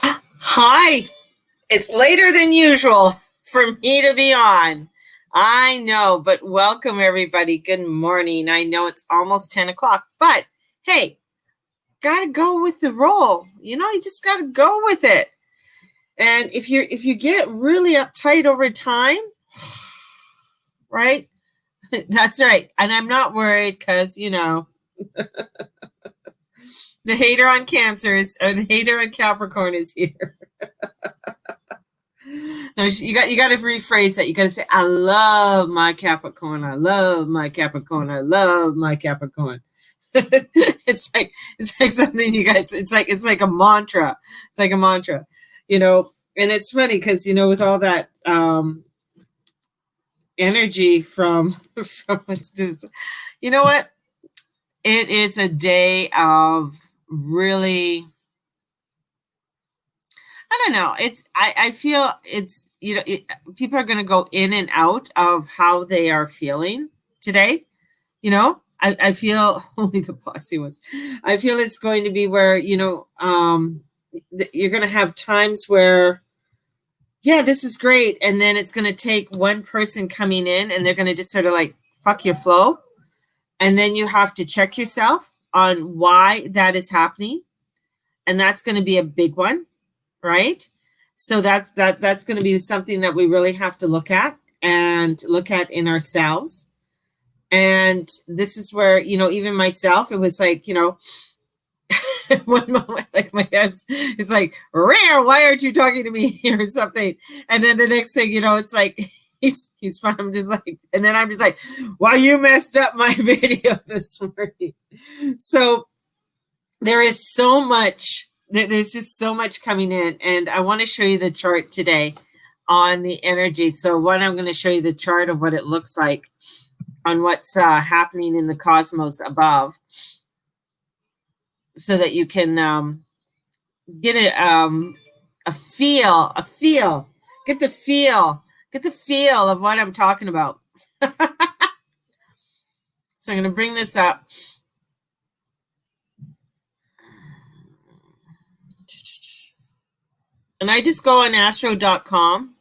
Hi, it's later than usual for me to be on. I know, but welcome everybody. Good morning. I know it's almost 10 o'clock, but hey, gotta go with the roll. You just gotta go with it. And if you get really uptight over time, right? That's right. And I'm not worried because, the hater on Cancers or the hater on Capricorn is here. No, you got to rephrase that. You got to say, "I love my Capricorn. I love my Capricorn. I love my Capricorn." it's like something you guys. It's like a mantra. It's like a mantra, And it's funny because with all that energy from what's just, you know what? It is a day of really. I don't know. I feel it's people are going to go in and out of how they are feeling today. I feel only the bossy ones. I feel it's going to be where you're going to have times where yeah, this is great, and then it's going to take one person coming in and they're going to just sort of like fuck your flow, and then you have to check yourself on why that is happening, and that's going to be a big one, right? So that's going to be something that we really have to look at in ourselves. And this is where, even myself, it was like, one moment, like my ass is like, rare, why aren't you talking to me or something? And then the next thing, it's like, he's fine. I'm just like, and then I'm just like, well, you messed up my video this morning. So there is so much. There's just so much coming in, and I want to show you the chart today on the energy. So one, I'm going to show you the chart of what it looks like on what's happening in the cosmos above, so that you can get a feel, get the feel of what I'm talking about. So I'm going to bring this up. And I just go on astro.com,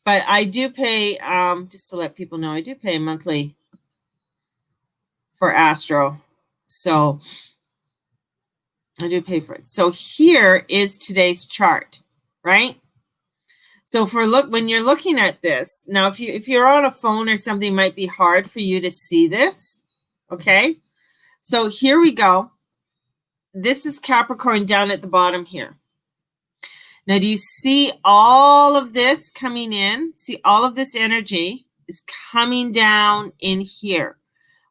but I do pay, just to let people know, I do pay monthly for Astro. So I do pay for it. So here is today's chart, right? So when you're looking at this, now if you're on a phone or something, it might be hard for you to see this, okay? So here we go. This is Capricorn down at the bottom here. Now, do you see all of this coming in? See, all of this energy is coming down in here.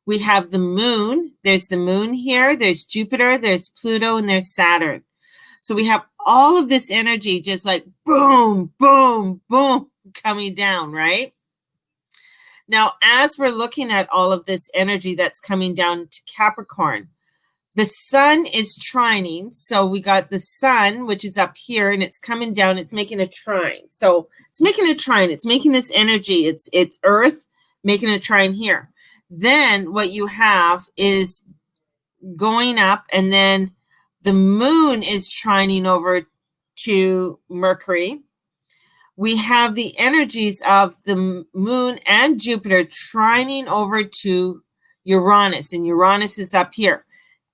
We have the moon. There's the moon here. There's Jupiter. There's Pluto. And there's Saturn. So we have all of this energy just like boom, boom, boom, coming down, right? Now, as we're looking at all of this energy that's coming down to Capricorn, the sun is trining. So we got the sun, which is up here, and it's coming down. It's making a trine. So it's making a trine. It's making this energy. It's Earth making a trine here. Then what you have is going up, and then the moon is trining over to Mercury. We have the energies of the moon and Jupiter trining over to Uranus, and Uranus is up here.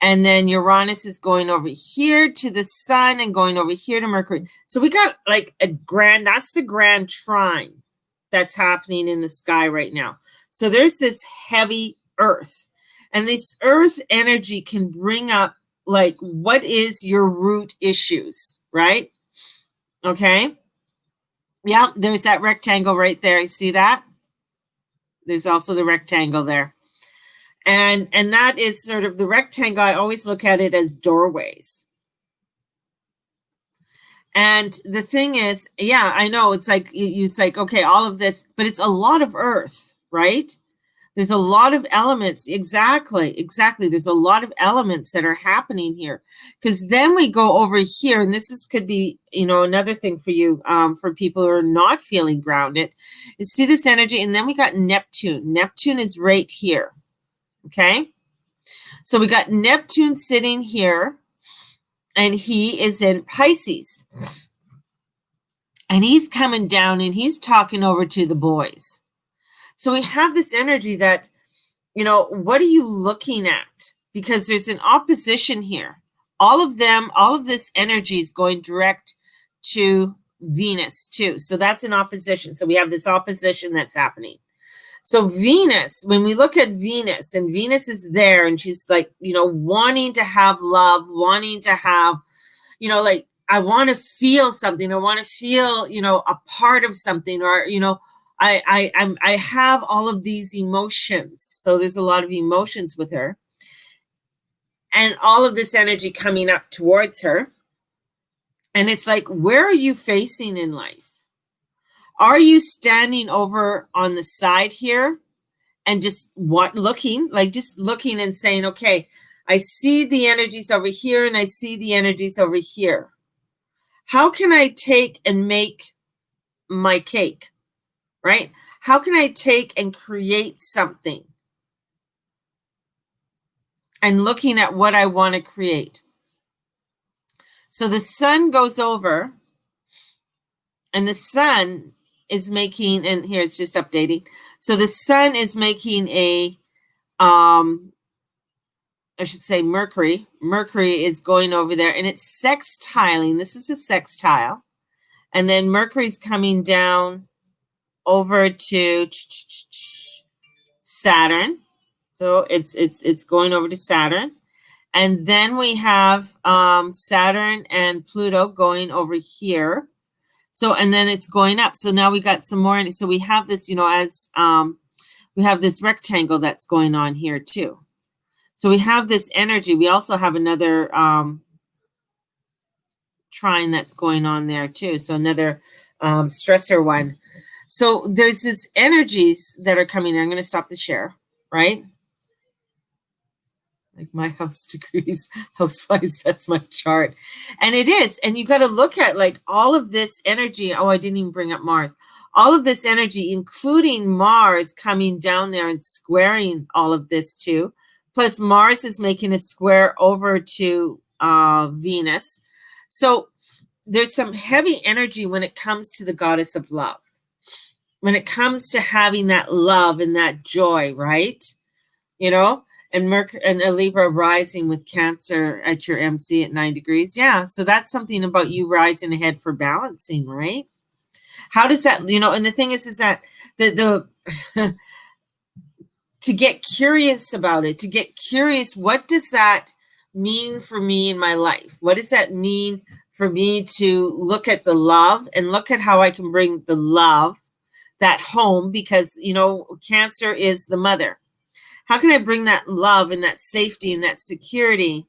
And then Uranus is going over here to the sun and going over here to Mercury. So we got like that's the grand trine that's happening in the sky right now. So there's this heavy Earth, and this Earth energy can bring up like, what is your root issues, right? Okay. Yeah, there's that rectangle right there. You see that? There's also the rectangle there. And that is sort of the rectangle. I always look at it as doorways. And the thing is, yeah, I know it's like, okay, all of this, but it's a lot of Earth, right? There's a lot of elements. Exactly. There's a lot of elements that are happening here. Because then we go over here, and could be, another thing for you, for people who are not feeling grounded, is see this energy, and then we got Neptune. Neptune is right here. Okay, so we got Neptune sitting here, and he is in Pisces. And he's coming down and he's talking over to the boys. So we have this energy that, you know, what are you looking at? Because there's an opposition here. All of this energy is going direct to Venus too. So that's an opposition. So we have this opposition that's happening. So Venus, when we look at Venus, and Venus is there and she's like, you know, wanting to have love, wanting to have, you know, like, I want to feel something. I want to feel, you know, a part of something, or, you know, I have all of these emotions. So there's a lot of emotions with her, and all of this energy coming up towards her. And it's like, where are you facing in life? Are you standing over on the side here and just looking and saying, okay, I see the energies over here and I see the energies over here. How can I take and make my cake, right? How can I take and create something? And looking at what I want to create. So the sun goes over, and the sun is making, and here it's just updating. So the sun is making a, I should say Mercury. Mercury is going over there, and it's sextiling. This is a sextile. And then Mercury's coming down over to Saturn. So it's going over to Saturn. And then we have Saturn and Pluto going over here. So, and then it's going up. So now we got some more. So we have this, you know, as we have this rectangle that's going on here too. So we have this energy. We also have another trine that's going on there too. So another stressor one. So there's this energies that are coming in. I'm going to stop the share, right? Like my house degrees, house-wise, that's my chart. And it is. And you got to look at like all of this energy. Oh, I didn't even bring up Mars. All of this energy, including Mars coming down there and squaring all of this too. Plus Mars is making a square over to Venus. So there's some heavy energy when it comes to the goddess of love. When it comes to having that love and that joy, right? You know? And Mercury and a Libra rising with Cancer at your MC at 9 degrees. Yeah. So that's something about you rising ahead for balancing, right? How does that, you know, and the thing is that the to get curious about it, to get curious, what does that mean for me in my life? What does that mean for me to look at the love and look at how I can bring the love, that home, because, you know, Cancer is the mother. How can I bring that love and that safety and that security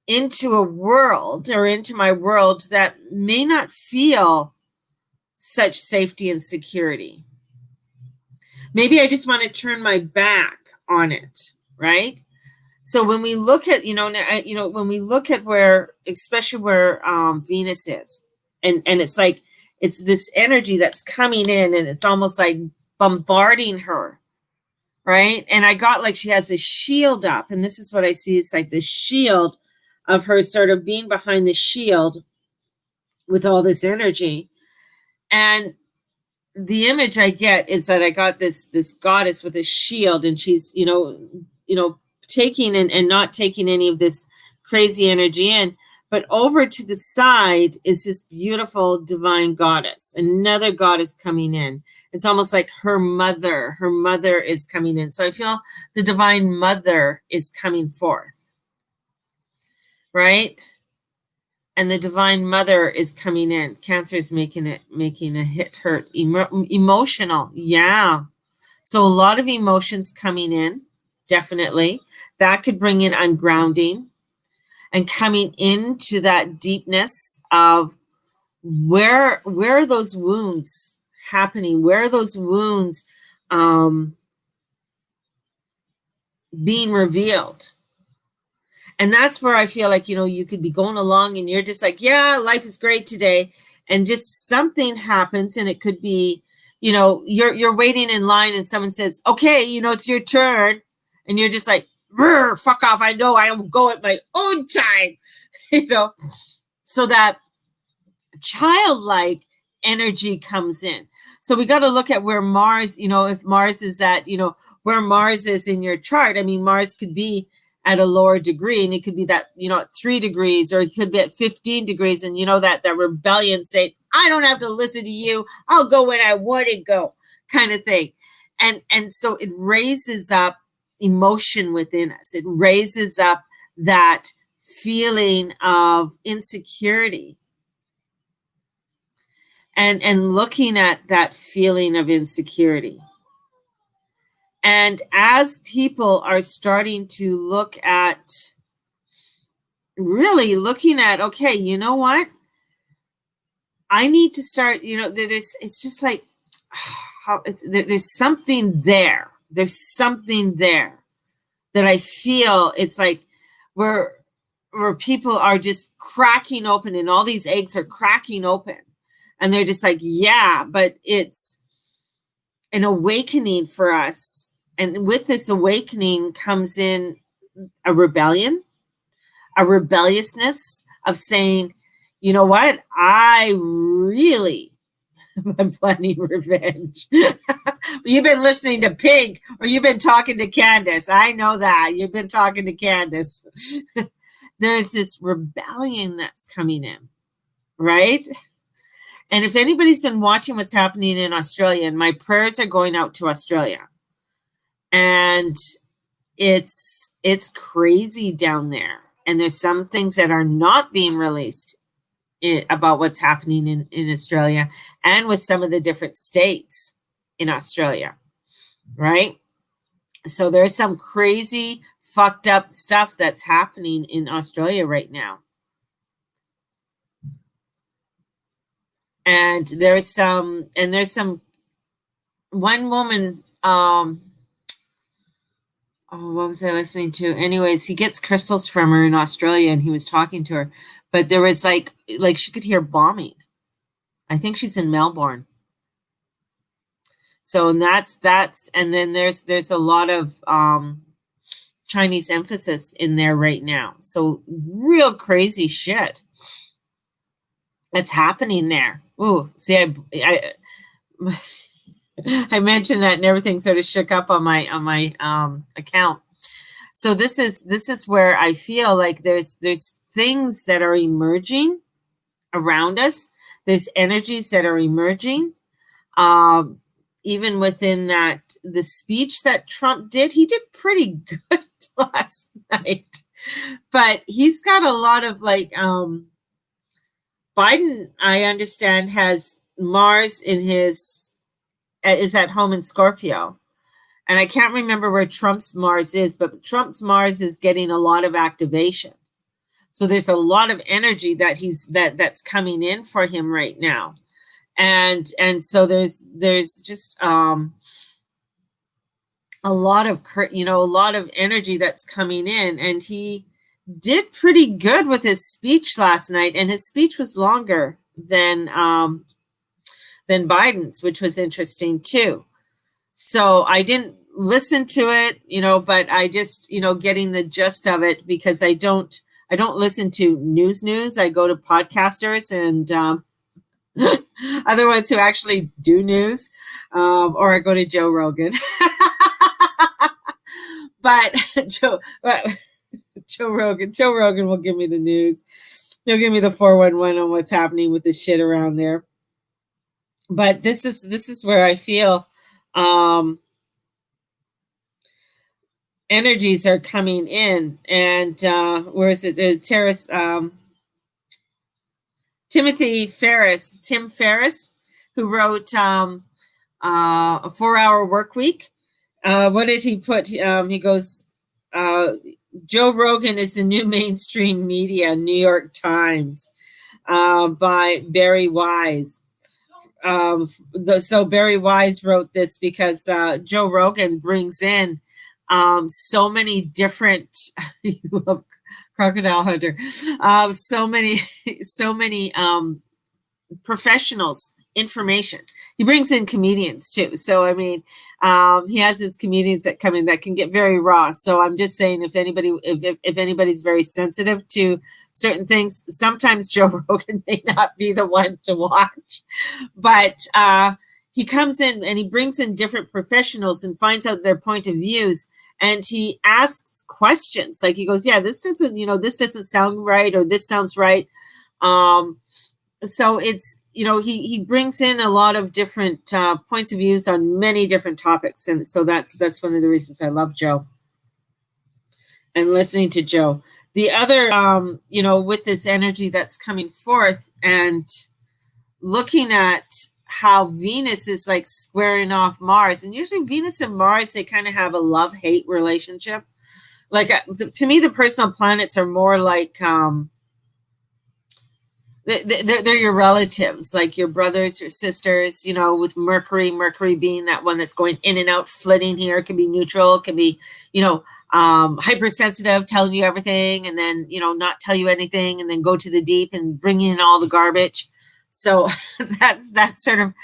into a world, or into my world, that may not feel such safety and security? Maybe I just want to turn my back on it, right? So when we look at, when we look at where, especially where Venus is, and it's like, it's this energy that's coming in and it's almost like bombarding her. Right. And I got like she has a shield up, and this is what I see. It's like the shield of her sort of being behind the shield with all this energy. And the image I get is that I got this goddess with a shield, and she's, taking and not taking any of this crazy energy in. But over to the side is this beautiful divine goddess, another goddess coming in. It's almost like her mother is coming in. So I feel the divine mother is coming forth, right? And the divine mother is coming in. Cancer is making a hit hurt, emotional. Yeah. So a lot of emotions coming in, definitely. That could bring in ungrounding. And coming into that deepness of where are those wounds happening? Where are those wounds being revealed? And that's where I feel like, you could be going along and you're just like, yeah, life is great today. And just something happens, and it could be, you're waiting in line and someone says, okay, it's your turn. And you're just like, fuck off. I know I will go at my own time. so that childlike energy comes in. So we got to look at where Mars, if Mars is at, where Mars is in your chart. I mean, Mars could be at a lower degree, and it could be that, at 3 degrees, or it could be at 15 degrees. And that rebellion say, I don't have to listen to you. I'll go when I want to go, kind of thing. And so it raises up emotion within us. It raises up that feeling of insecurity. And looking at that feeling of insecurity. And as people are starting to look at, really looking at, okay, you know what? I need to start, it's just like, there's something there. There's something there that I feel it's like where people are just cracking open, and all these eggs are cracking open. And they're just like, yeah, but it's an awakening for us. And with this awakening comes in a rebellion, a rebelliousness of saying, you know what? I really am planning revenge. You've been listening to Pink, or you've been talking to Candace. I know that. You've been talking to Candace. There's this rebellion that's coming in, right? And if anybody's been watching what's happening in Australia, and my prayers are going out to Australia, and it's crazy down there. And there's some things that are not being released about what's happening in Australia, and with some of the different states in Australia, right? So there's some crazy, fucked up stuff that's happening in Australia right now. And there's some one woman, what was I listening to? Anyways, he gets crystals from her in Australia, and he was talking to her, but there was like she could hear bombing. I think she's in Melbourne. So, and that's, and then there's a lot of Chinese emphasis in there right now. So real crazy shit that's happening there. Ooh, see, I mentioned that, and everything sort of shook up on my account. So this is where I feel like there's things that are emerging around us. There's energies that are emerging. Even within that, the speech that Trump did, he did pretty good last night. But he's got a lot of Biden, I understand, has Mars is at home in Scorpio. And I can't remember where Trump's Mars is, but Trump's Mars is getting a lot of activation. So there's a lot of energy that's coming in for him right now. And so there's just a lot of energy that's coming in, and he did pretty good with his speech last night, and his speech was longer than Biden's, which was interesting too. So I didn't listen to it, but I just, getting the gist of it, because I don't listen to news. I go to podcasters and other ones who actually do news, or I go to Joe Rogan. But Joe Rogan will give me the news. He'll give me the 411 on what's happening with the shit around there. But this is where I feel energies are coming in. And where is it? Tim Ferriss, who wrote a 4-Hour Work Week. What did he put? He goes, Joe Rogan is the new mainstream media, New York Times, by Barry Wise. So Barry Wise wrote this because Joe Rogan brings in so many different, you love Crocodile Hunter, so many professionals, information. He brings in comedians too. So, I mean, He has his comedians that come in that can get very raw. So I'm just saying, if anybody's very sensitive to certain things, sometimes Joe Rogan may not be the one to watch. But he comes in and he brings in different professionals and finds out their point of views, and he asks questions. Like he goes, "Yeah, this doesn't sound right, or this sounds right." So it's, he brings in a lot of different points of views on many different topics, and so that's one of the reasons I love Joe and listening to Joe. The other, with this energy that's coming forth and looking at how Venus is like squaring off Mars, and usually Venus and Mars, they kind of have a love-hate relationship. Like to me, the personal planets are more like they're your relatives, like your brothers, your sisters, with Mercury being that one that's going in and out, flitting here. It can be neutral, it can be, hypersensitive, telling you everything, and then, not tell you anything, and then go to the deep and bring in all the garbage. So that's sort of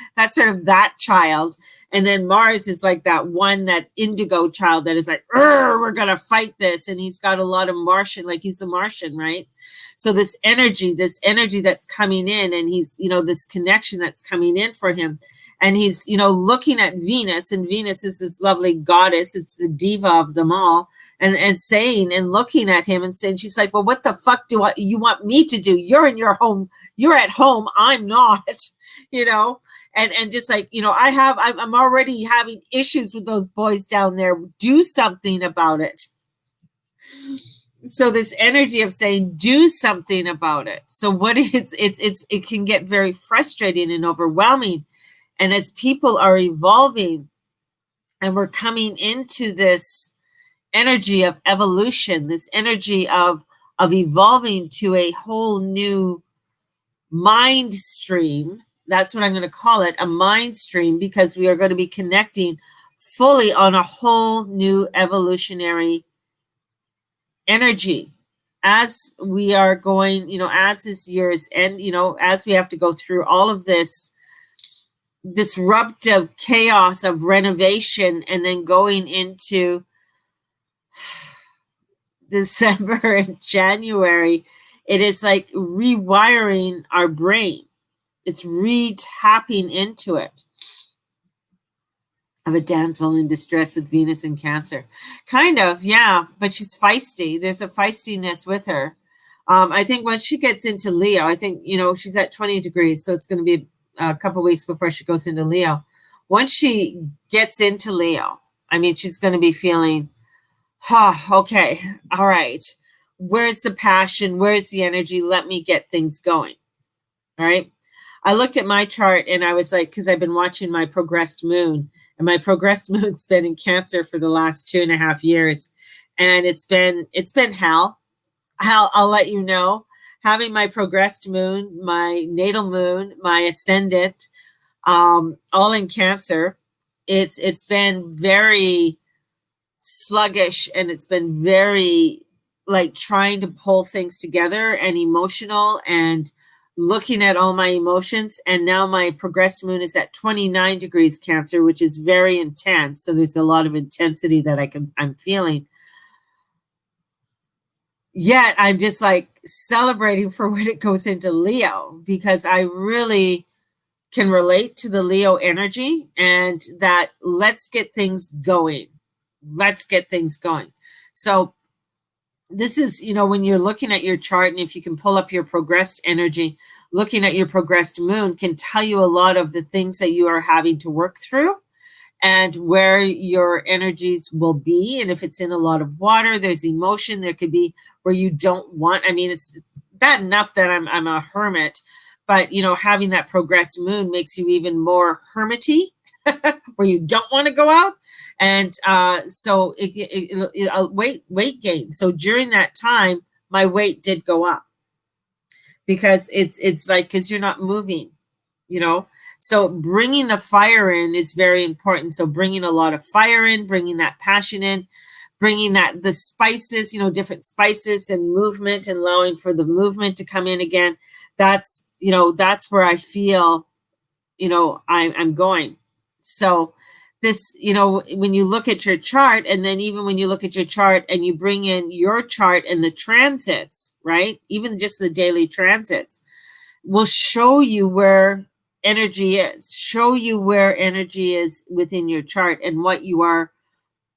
that child. And then Mars is like that one, that indigo child that is like, we're going to fight this. And he's got a lot of Martian, like he's a Martian, right? So this energy that's coming in, and he's, this connection that's coming in for him. And he's, looking at Venus, and Venus is this lovely goddess. It's the diva of them all. And saying and looking at him and saying, she's like, well, what the fuck do you want me to do? You're in your home. You're at home. I'm not, and just like, I'm already having issues with those boys down there. Do something about it. So this energy of saying, do something about it. So what it can get very frustrating and overwhelming. And as people are evolving and we're coming into this energy of evolution, this energy of evolving to a whole new mind stream. That's what I'm going to call it, a mind stream, because we are going to be connecting fully on a whole new evolutionary energy as we are going, as this year's end, as we have to go through all of this disruptive chaos of renovation, and then going into December and January, it is like rewiring our brain. It's re-tapping into it. Of a damsel in distress with Venus in Cancer. Kind of, yeah, but she's feisty. There's a feistiness with her. I think once she gets into Leo, I think, she's at 20 degrees, so it's going to be a couple of weeks before she goes into Leo. Once she gets into Leo, I mean, she's going to be feeling, okay, all right, where's the passion? Where's the energy? Let me get things going. All right. I looked at my chart and I was like, because I've been watching my progressed moon, and my progressed moon's been in Cancer for the last 2.5 years. And it's been hell. I'll let you know. Having my progressed moon, my natal moon, my ascendant, all in Cancer, it's been very sluggish, and it's been very like trying to pull things together and emotional and looking at all my emotions. And now my progressed moon is at 29 degrees Cancer, which is very intense. So there's a lot of intensity that I'm feeling. Yet I'm just like celebrating for when it goes into Leo, because I really can relate to the Leo energy, and that let's get things going. Let's get things going. So this is, when you're looking at your chart, and if you can pull up your progressed energy, looking at your progressed moon can tell you a lot of the things that you are having to work through and where your energies will be. And if it's in a lot of water, there's emotion. There could be where you don't want, it's bad enough that I'm a hermit, but, having that progressed moon makes you even more hermity, where you don't want to go out. And so weight gain. So during that time, my weight did go up, because it's like, because you're not moving, So bringing the fire in is very important. So bringing a lot of fire in, bringing that passion in, bringing the spices, different spices and movement, and allowing for the movement to come in again. That's where I feel, I'm going. So this, when you look at your chart, and then even when you look at your chart and you bring in your chart and the transits, right? Even just the daily transits will show you where energy is within your chart, and what you are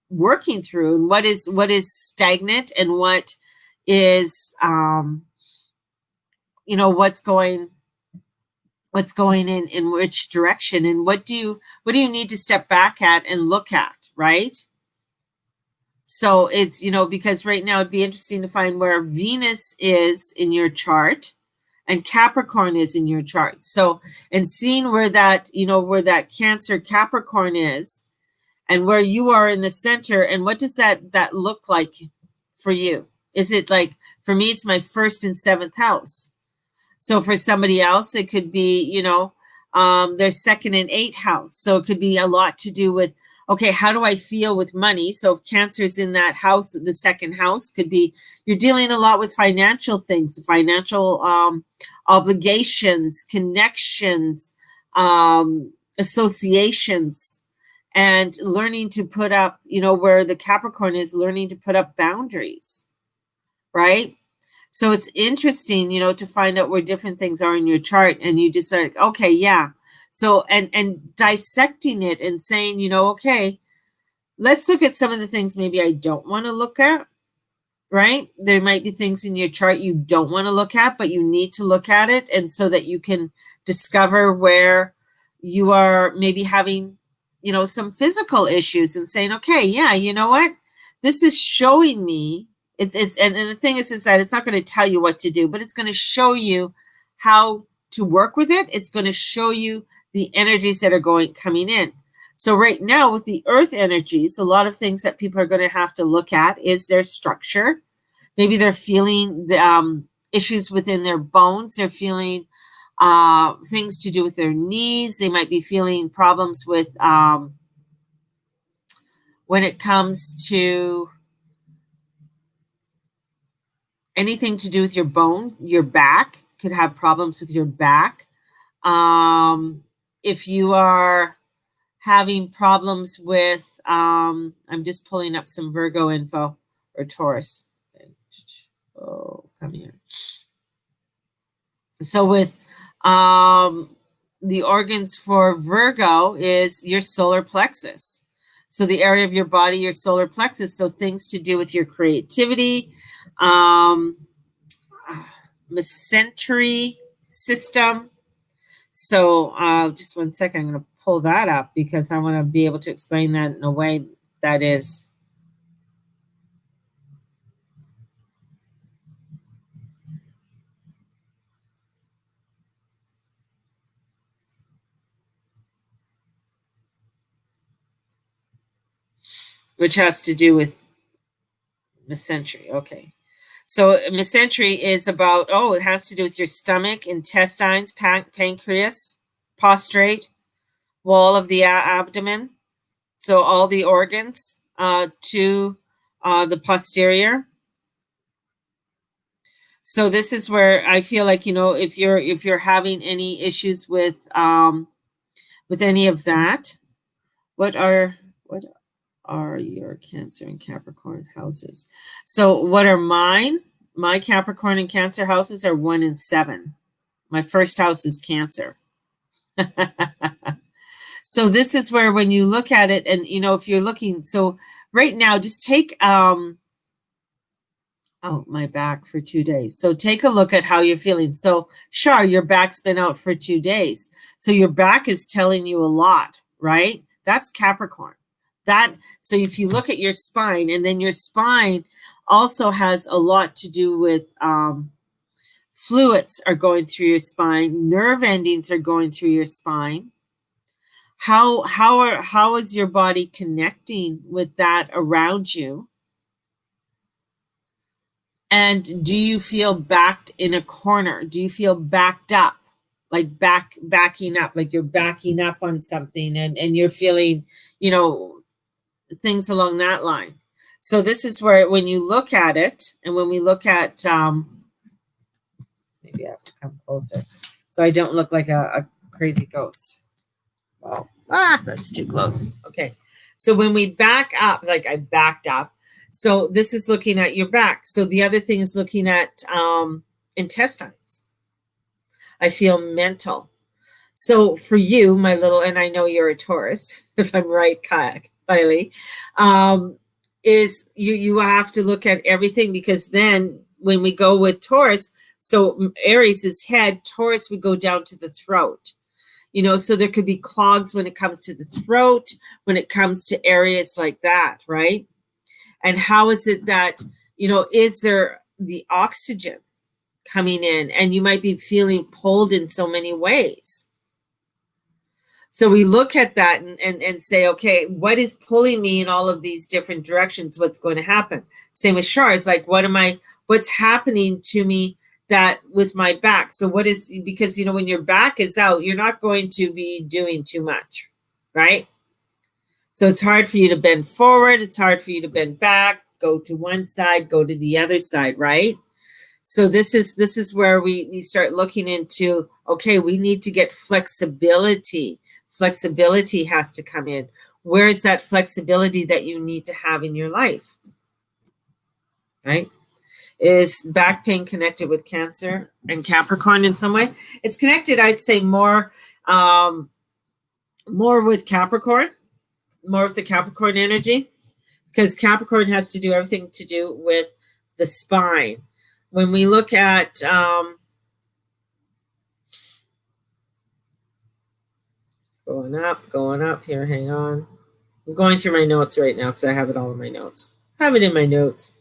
working through, and what is stagnant, and what is what's going in which direction, and what do you need to step back at and look at, right? So it's, because right now it'd be interesting to find where Venus is in your chart and Capricorn is in your chart. So, and seeing where that Cancer Capricorn is, and where you are in the center, and what does that look like for you? Is it like, for me, it's my 1st and 7th house. So for somebody else, it could be, their 2nd and 8th house. So it could be a lot to do with, okay, how do I feel with money? So if Cancer's in that house, the 2nd house could be, you're dealing a lot with financial things, financial obligations, connections, associations, and learning to put up, where the Capricorn is, learning to put up boundaries, right? So it's interesting, to find out where different things are in your chart, and you just like, okay, yeah. So, and dissecting it and saying, okay, let's look at some of the things maybe I don't want to look at, right? There might be things in your chart you don't want to look at, but you need to look at it, and so that you can discover where you are maybe having, some physical issues, and saying, okay, yeah, you know what? This is showing me, and the thing is that it's not going to tell you what to do, but it's going to show you how to work with it. It's going to show you the energies that are coming in. So right now with the earth energies, a lot of things that people are going to have to look at is their structure. Maybe they're feeling the issues within their bones. They're feeling things to do with their knees. They might be feeling problems with when it comes to anything to do with your bone. Your back could have problems with your back. If you are having problems with, I'm just pulling up some Virgo info, or Taurus. Oh, come here. So with the organs for Virgo is your solar plexus. So the area of your body, your solar plexus. So things to do with your creativity, mesentery system. So just one second, I'm going to pull that up because I want to be able to explain that in a way that is which has to do with mesentery. Okay. So mesentery is about, it has to do with your stomach, intestines, pancreas, prostate, wall of the abdomen. So all the organs to the posterior. So this is where I feel like, if you're having any issues with any of that, what are your Cancer and Capricorn houses? So what are mine? My Capricorn and Cancer houses are 1 and 7. My first house is Cancer. So this is where, when you look at it, and if you're looking, so right now, just take my back for 2 days. So take a look at how you're feeling. So sure, your back's been out for 2 days. So your back is telling you a lot, right? That's Capricorn. So if you look at your spine, and then your spine also has a lot to do with fluids are going through your spine, nerve endings are going through your spine. How is your body connecting with that around you? And do you feel backed in a corner? Do you feel backed up? Like backing up, like you're backing up on something, and you're feeling, things along that line. So this is where, when you look at it, and when we look at, maybe I have to come closer so I don't look like a crazy ghost. Wow, That's too close. Okay. So when we back up, like I backed up. So this is looking at your back. So the other thing is looking at intestines. I feel mental. So for you, my little, and I know you're a Taurus, if I'm right, Kylie, is you have to look at everything, because then when we go with Taurus, so Aries is head, Taurus would go down to the throat. So there could be clogs when it comes to the throat, when it comes to areas like that, right? And how is it that, is there the oxygen coming in? And you might be feeling pulled in so many ways. So we look at that and say, okay, what is pulling me in all of these different directions? What's going to happen? Same with Shar. It's like, what's happening to me that with my back? So because, when your back is out, you're not going to be doing too much, right? So it's hard for you to bend forward. It's hard for you to bend back, go to one side, go to the other side, right? So this is where we start looking into, okay, we need to get flexibility. Flexibility has to come in. Where is that flexibility that you need to have in your life? Right? Is back pain connected with Cancer and Capricorn in some way? It's connected, I'd say, more with Capricorn, more with the Capricorn energy, because Capricorn has to do everything to do with the spine. When we look at going up here, hang on. I'm going through my notes right now because I have it all in my notes. I have it in my notes.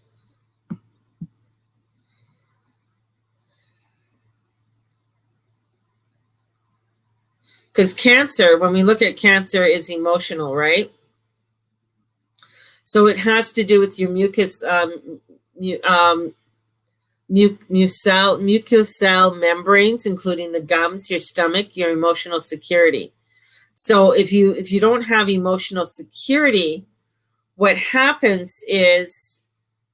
Because Cancer, when we look at Cancer, is emotional, right? So it has to do with your mucosal membranes, including the gums, your stomach, your emotional security. So if you don't have emotional security, what happens is,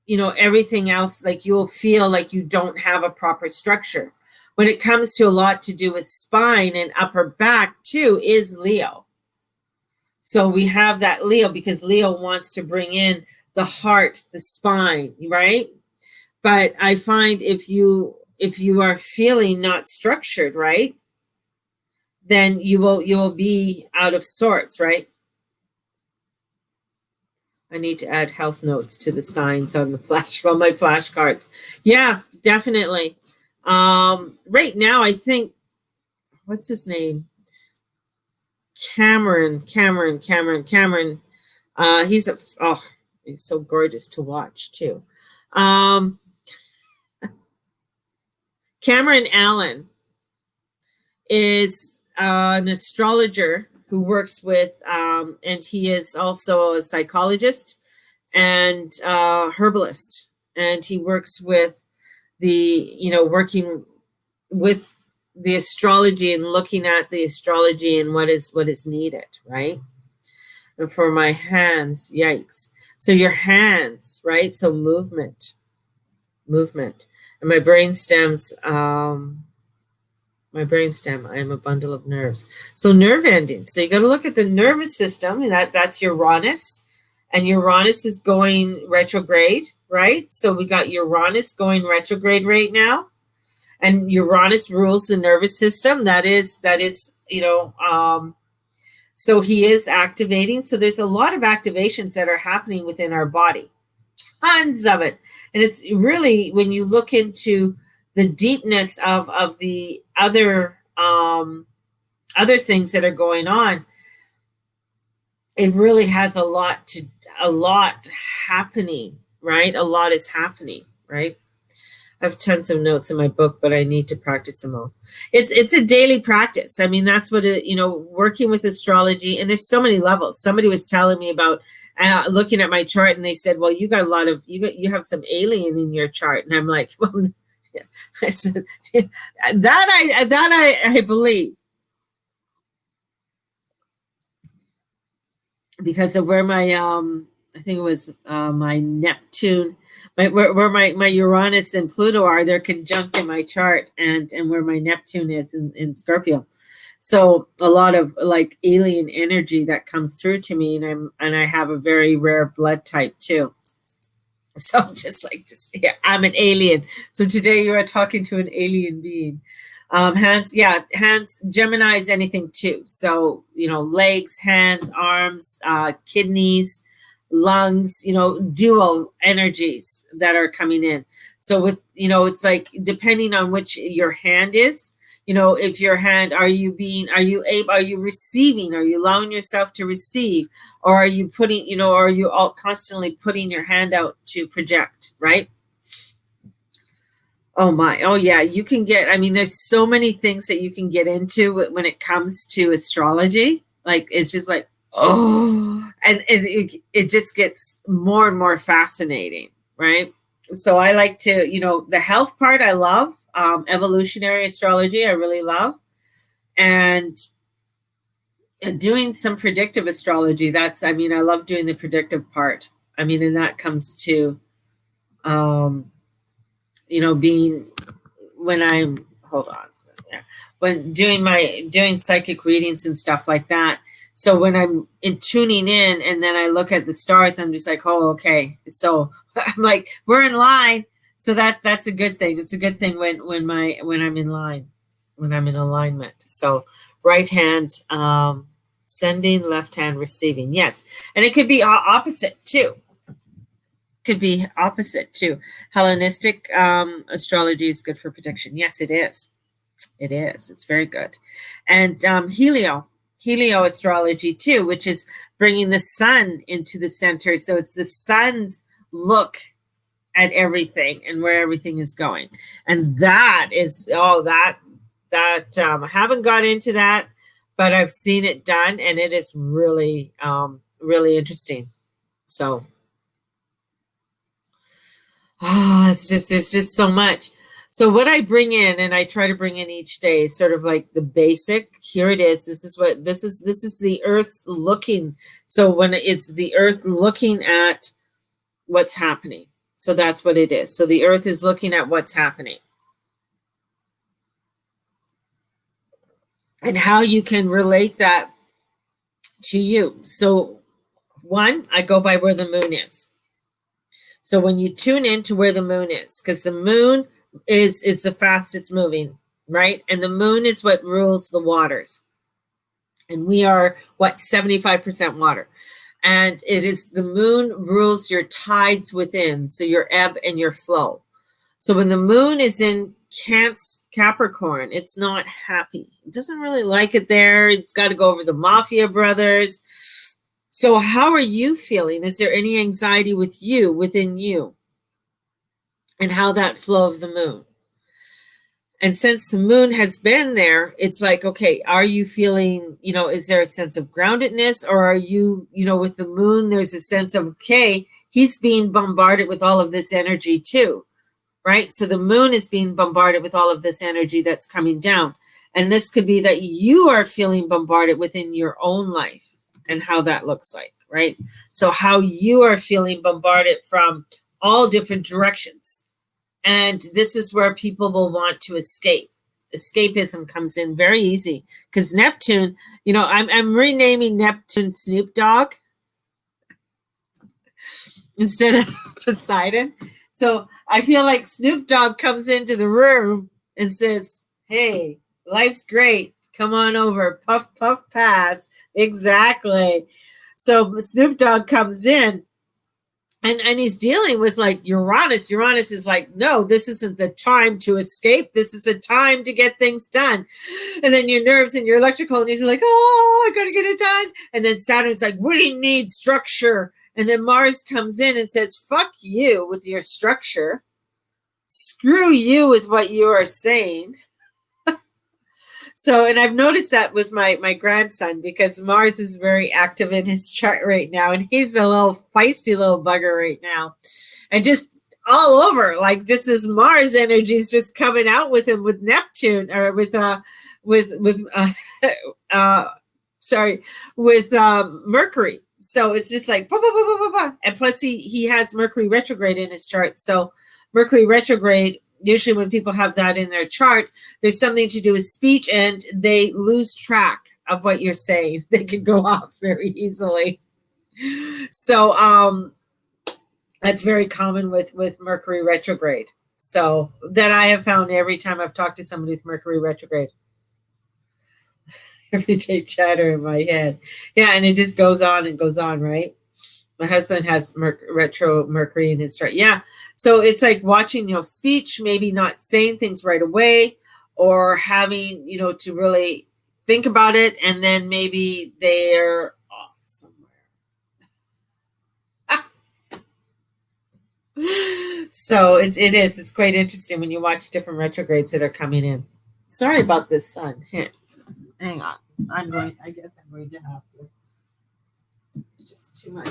everything else, like you'll feel like you don't have a proper structure. When it comes to a lot to do with spine and upper back too, is Leo. So we have that Leo because Leo wants to bring in the heart, the spine, right? But I find if you are feeling not structured, right, then you will be out of sorts, right? I need to add health notes to the signs on my flashcards. Yeah, definitely. Right now, I think, what's his name? Cameron. He's so gorgeous to watch too. Cameron Allen is an astrologer who works with, and he is also a psychologist and herbalist, and he works with working with the astrology and looking at the astrology and what is needed, right? And for my hands, yikes. So your hands, right? So movement. And my brain stems, I am a bundle of nerves. So nerve endings. So you got to look at the nervous system, and that's Uranus. And Uranus is going retrograde, right? So we got Uranus going retrograde right now. And Uranus rules the nervous system. That is, so he is activating. So there's a lot of activations that are happening within our body, tons of it. And it's really, when you look into the deepness of the other things that are going on, it really has a lot happening, right? A lot is happening, right? I have tons of notes in my book, but I need to practice them all. It's a daily practice. I mean, that's what working with astrology, and there's so many levels. Somebody was telling me about looking at my chart, and they said, "Well, you got you have some alien in your chart," and I'm like, "Well, yeah." I said that I believe, because of where my I think it was my Neptune. Where my Uranus and Pluto are, they're conjunct in my chart, and where my Neptune is in Scorpio. So a lot of like alien energy that comes through to me, and I have a very rare blood type too. So I'm just like, yeah, I'm an alien. So today you are talking to an alien being. Hands, yeah, hands, Gemini is anything too. So, legs, hands, arms, kidneys, lungs, dual energies that are coming in. So with, it's like depending on which your hand is, if your hand, are you receiving? Are you allowing yourself to receive? Or are you putting, are you all constantly putting your hand out to project, right? Oh my, oh yeah, you can get, there's so many things that you can get into when it comes to astrology. Like, it's just like, oh, and it just gets more and more fascinating, right? So I like to, the health part I love, evolutionary astrology I really love, and doing some predictive astrology. I love doing the predictive part. And that comes to, being when I'm, hold on, yeah, when doing psychic readings and stuff like that. So when I'm tuning in and then I look at the stars, I'm just like, oh, okay. So I'm like, we're in line. So that's a good thing. It's a good thing when I'm in line, when I'm in alignment. So right hand, sending, left hand receiving. Yes. And it could be opposite too. Could be opposite too. Hellenistic astrology is good for prediction. Yes, it is. It is. It's very good. And helio astrology too, which is bringing the sun into the center. So it's the sun's look at everything and where everything is going. And that is, I haven't got into that, but I've seen it done, and it is really, really interesting. So, there's just so much. So what I bring in, and I try to bring in each day, is sort of like the basic. Here it is. This is the Earth's looking. So when it's the Earth looking at what's happening. So that's what it is. So the Earth is looking at what's happening. And how you can relate that to you. So one, I go by where the moon is. So when you tune in to where the moon is, because the moon is the fastest moving, right? And the moon is what rules the waters. And we are, 75% water. And it is the moon rules your tides within, so your ebb and your flow. So when the moon is in Capricorn, it's not happy. It doesn't really like it there. It's got to go over the mafia brothers. So how are you feeling? Is there any anxiety within you? And how that flow of the moon? And since the moon has been there, it's like, okay, are you feeling, is there a sense of groundedness? Or are you, with the moon, there's a sense of, okay, he's being bombarded with all of this energy too, right? So the moon is being bombarded with all of this energy that's coming down. And this could be that you are feeling bombarded within your own life and how that looks like, right? So how you are feeling bombarded from all different directions. And this is where people will want to escape. Escapism comes in very easy because Neptune, I'm renaming Neptune Snoop Dogg instead of Poseidon. So I feel like Snoop Dogg comes into the room and says, hey, life's great. Come on over. Puff, puff, pass. Exactly. So Snoop Dogg comes in. And he's dealing with like Uranus. Uranus is like, no, this isn't the time to escape. This is a time to get things done. And then your nerves and your electrical, and he's like, oh, I got to get it done. And then Saturn's like, we need structure. And then Mars comes in and says, fuck you with your structure. Screw you with what you are saying. So, and I've noticed that with my grandson, because Mars is very active in his chart right now, and he's a little feisty little bugger right now, and just all over, like just this Mars energy is just coming out with him with Neptune, or with Mercury. So it's just like, bah, bah, bah, bah, bah, bah. And plus he has Mercury retrograde in his chart. So Mercury retrograde usually when people have that in their chart, there's something to do with speech and they lose track of what you're saying. They can go off very easily. So that's very common with Mercury retrograde. So that I have found every time I've talked to somebody with Mercury retrograde. Everyday chatter in my head. Yeah, and it just goes on and goes on, right? My husband has retro Mercury in his chart. Yeah. So it's like watching, speech, maybe not saying things right away or having, to really think about it. And then maybe they're off somewhere. So it's quite interesting when you watch different retrogrades that are coming in. Sorry about this sun. Here, hang on. I guess I'm going to have to. It's just too much.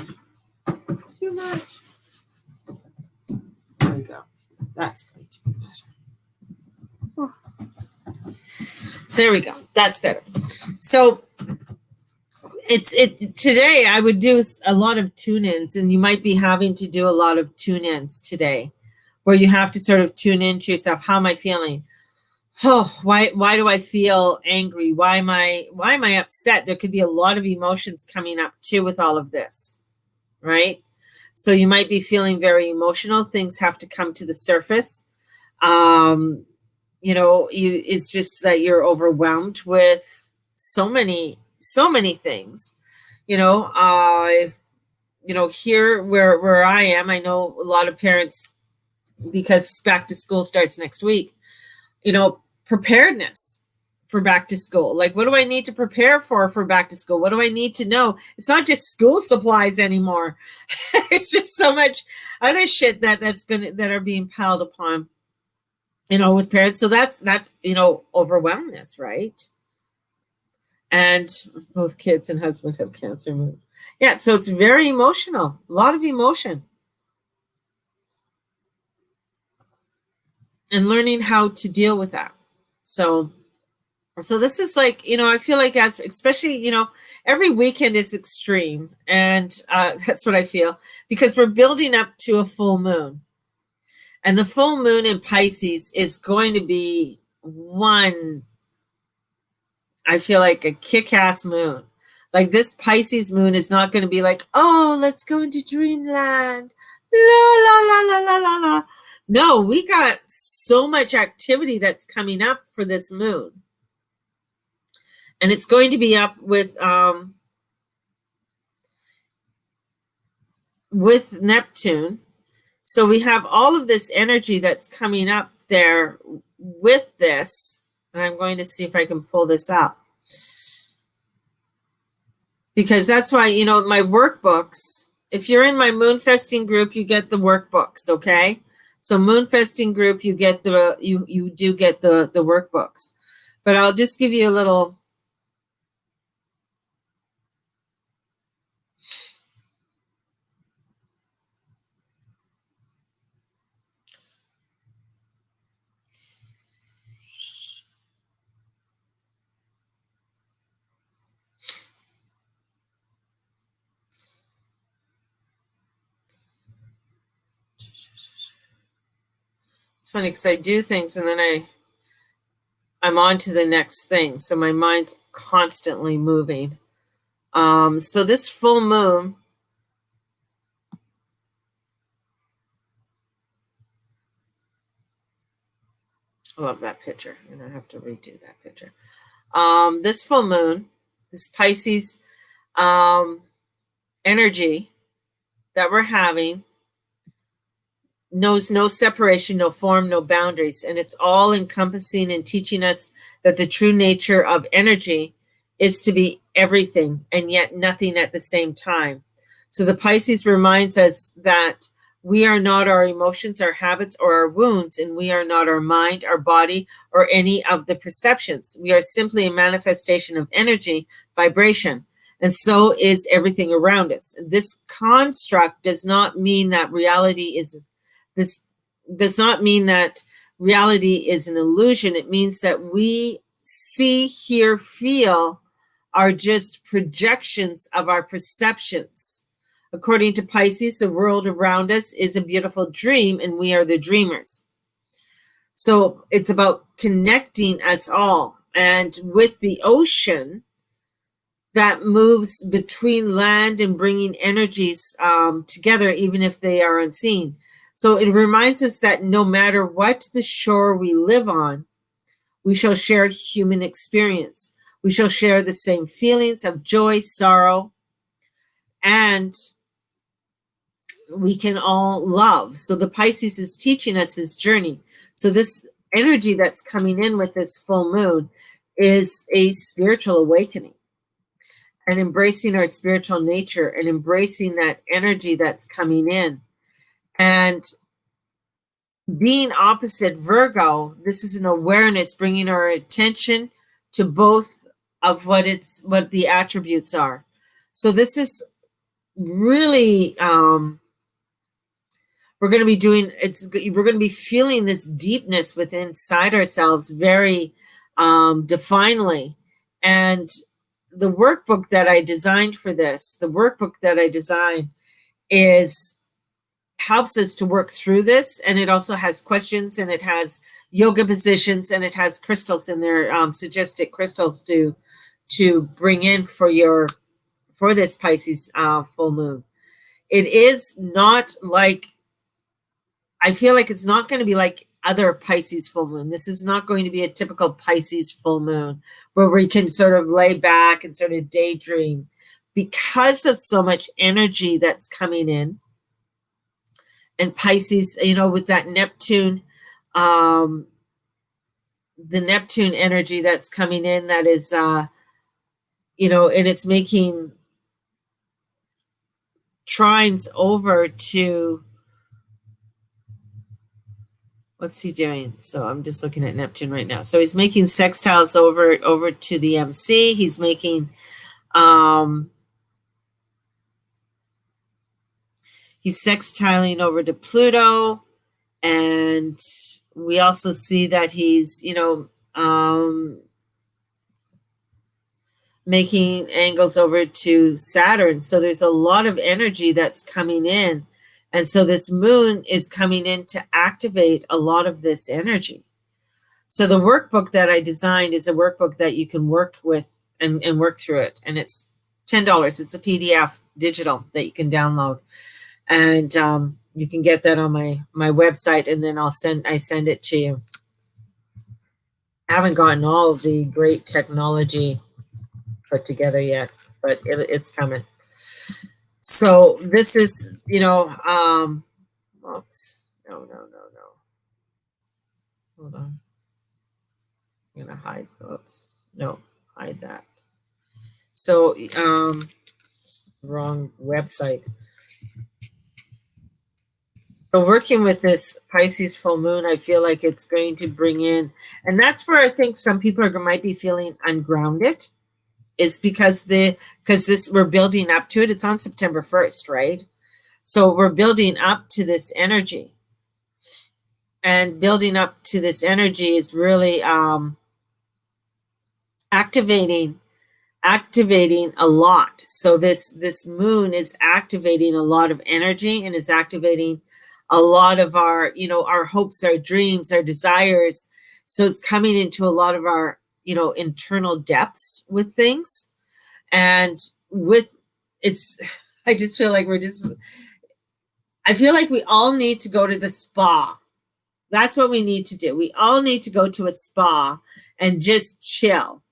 Too much. There we go. That's going to be better. There we go. That's better. So today I would do a lot of tune-ins, and you might be having to do a lot of tune-ins today, where you have to sort of tune into yourself. How am I feeling? Oh, why do I feel angry? Why am I upset? There could be a lot of emotions coming up too with all of this, right? So you might be feeling very emotional. Things have to come to the surface. It's just that you're overwhelmed with so many things. Here where I am, I know a lot of parents, because back to school starts next week, preparedness for back to school. Like, what do I need to prepare for back to school? What do I need to know? It's not just school supplies anymore. It's just so much other shit that are being piled upon, with parents. So that's overwhelmness, right? And both kids and husband have Cancer moons. Yeah, so it's very emotional, a lot of emotion. And learning how to deal with that. So this is like, I feel like especially, every weekend is extreme. And that's what I feel, because we're building up to a full moon. And the full moon in Pisces is going to be I feel like a kick-ass moon. Like, this Pisces moon is not going to be like, oh, let's go into dreamland. La, la, la, la, la, la, la. No, we got so much activity that's coming up for this moon. And it's going to be up with Neptune. So we have all of this energy that's coming up there with this. And I'm going to see if I can pull this up. Because that's why, my workbooks, if you're in my Moonfesting group, you get the workbooks, okay? So Moonfesting group, you get you do get the workbooks. But I'll just give you a little. It's funny because I do things and then I'm on to the next thing. So my mind's constantly moving. So this full moon, I love that picture, and I have to redo that picture. This full moon, this Pisces energy that we're having, knows no separation, no form, no boundaries. And it's all encompassing and teaching us that the true nature of energy is to be everything and yet nothing at the same time. So the Pisces reminds us that we are not our emotions, our habits, or our wounds, and we are not our mind, our body, or any of the perceptions. We are simply a manifestation of energy, vibration, and so is everything around us. This construct does not mean that reality is This does not mean that reality is an illusion. It means that we see, hear, feel are just projections of our perceptions. According to Pisces, the world around us is a beautiful dream, and we are the dreamers. So it's about connecting us all. And with the ocean that moves between land and bringing energies together, even if they are unseen. So it reminds us that no matter what the shore we live on, we shall share human experience. We shall share the same feelings of joy, sorrow, and we can all love. So the Pisces is teaching us this journey. So this energy that's coming in with this full moon is a spiritual awakening and embracing our spiritual nature and embracing that energy that's coming in. And being opposite Virgo, this is an awareness, bringing our attention to both of what the attributes are. So this is really we're going to be we're going to be feeling this deepness within inside ourselves very definedly. And the workbook that I designed for this, helps us to work through this, and it also has questions, and it has yoga positions, and it has crystals in there, suggested crystals to bring in for this Pisces full moon. It is not like, I feel like it's not going to be like other Pisces full moon. This is not going to be a typical Pisces full moon where we can sort of lay back and sort of daydream, because of so much energy that's coming in. And Pisces, with that Neptune, the Neptune energy that's coming in, that is, and it's making trines over to, what's he doing? So I'm just looking at Neptune right now. So he's making sextiles over to the MC. He's making, he's sextiling over to Pluto. And we also see that he's, making angles over to Saturn. So there's a lot of energy that's coming in. And so this moon is coming in to activate a lot of this energy. So the workbook that I designed is a workbook that you can work with and work through it. And it's $10. It's a PDF digital that you can download. And you can get that on my website, and then I send it to you. I haven't gotten all of the great technology put together yet, but it's coming. So this is, oops, no. Hold on. I'm gonna hide, oops, no, hide that. So, wrong website. So working with this Pisces full moon, I feel like it's going to bring in, and that's where I think some people might be feeling ungrounded, is because we're building up to it. It's on September 1st, right? So we're building up to this energy, and building up to this energy is really activating a lot. So this moon is activating a lot of energy, and it's activating a lot of our, our hopes, our dreams, our desires. So it's coming into a lot of our, internal depths with things. And I just feel like I feel like we all need to go to the spa. That's what we need to do. We all need to go to a spa and just chill.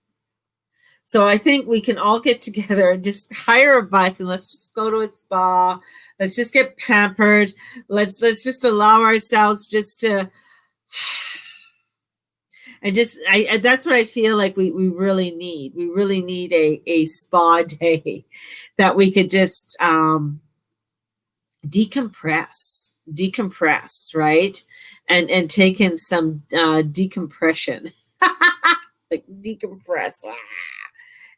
So I think we can all get together and just hire a bus, and let's just go to a spa. Let's just get pampered. Let's just allow ourselves just to, and that's what I feel like we really need. We really need a spa day that we could just decompress, right? And take in some decompression. Like decompress.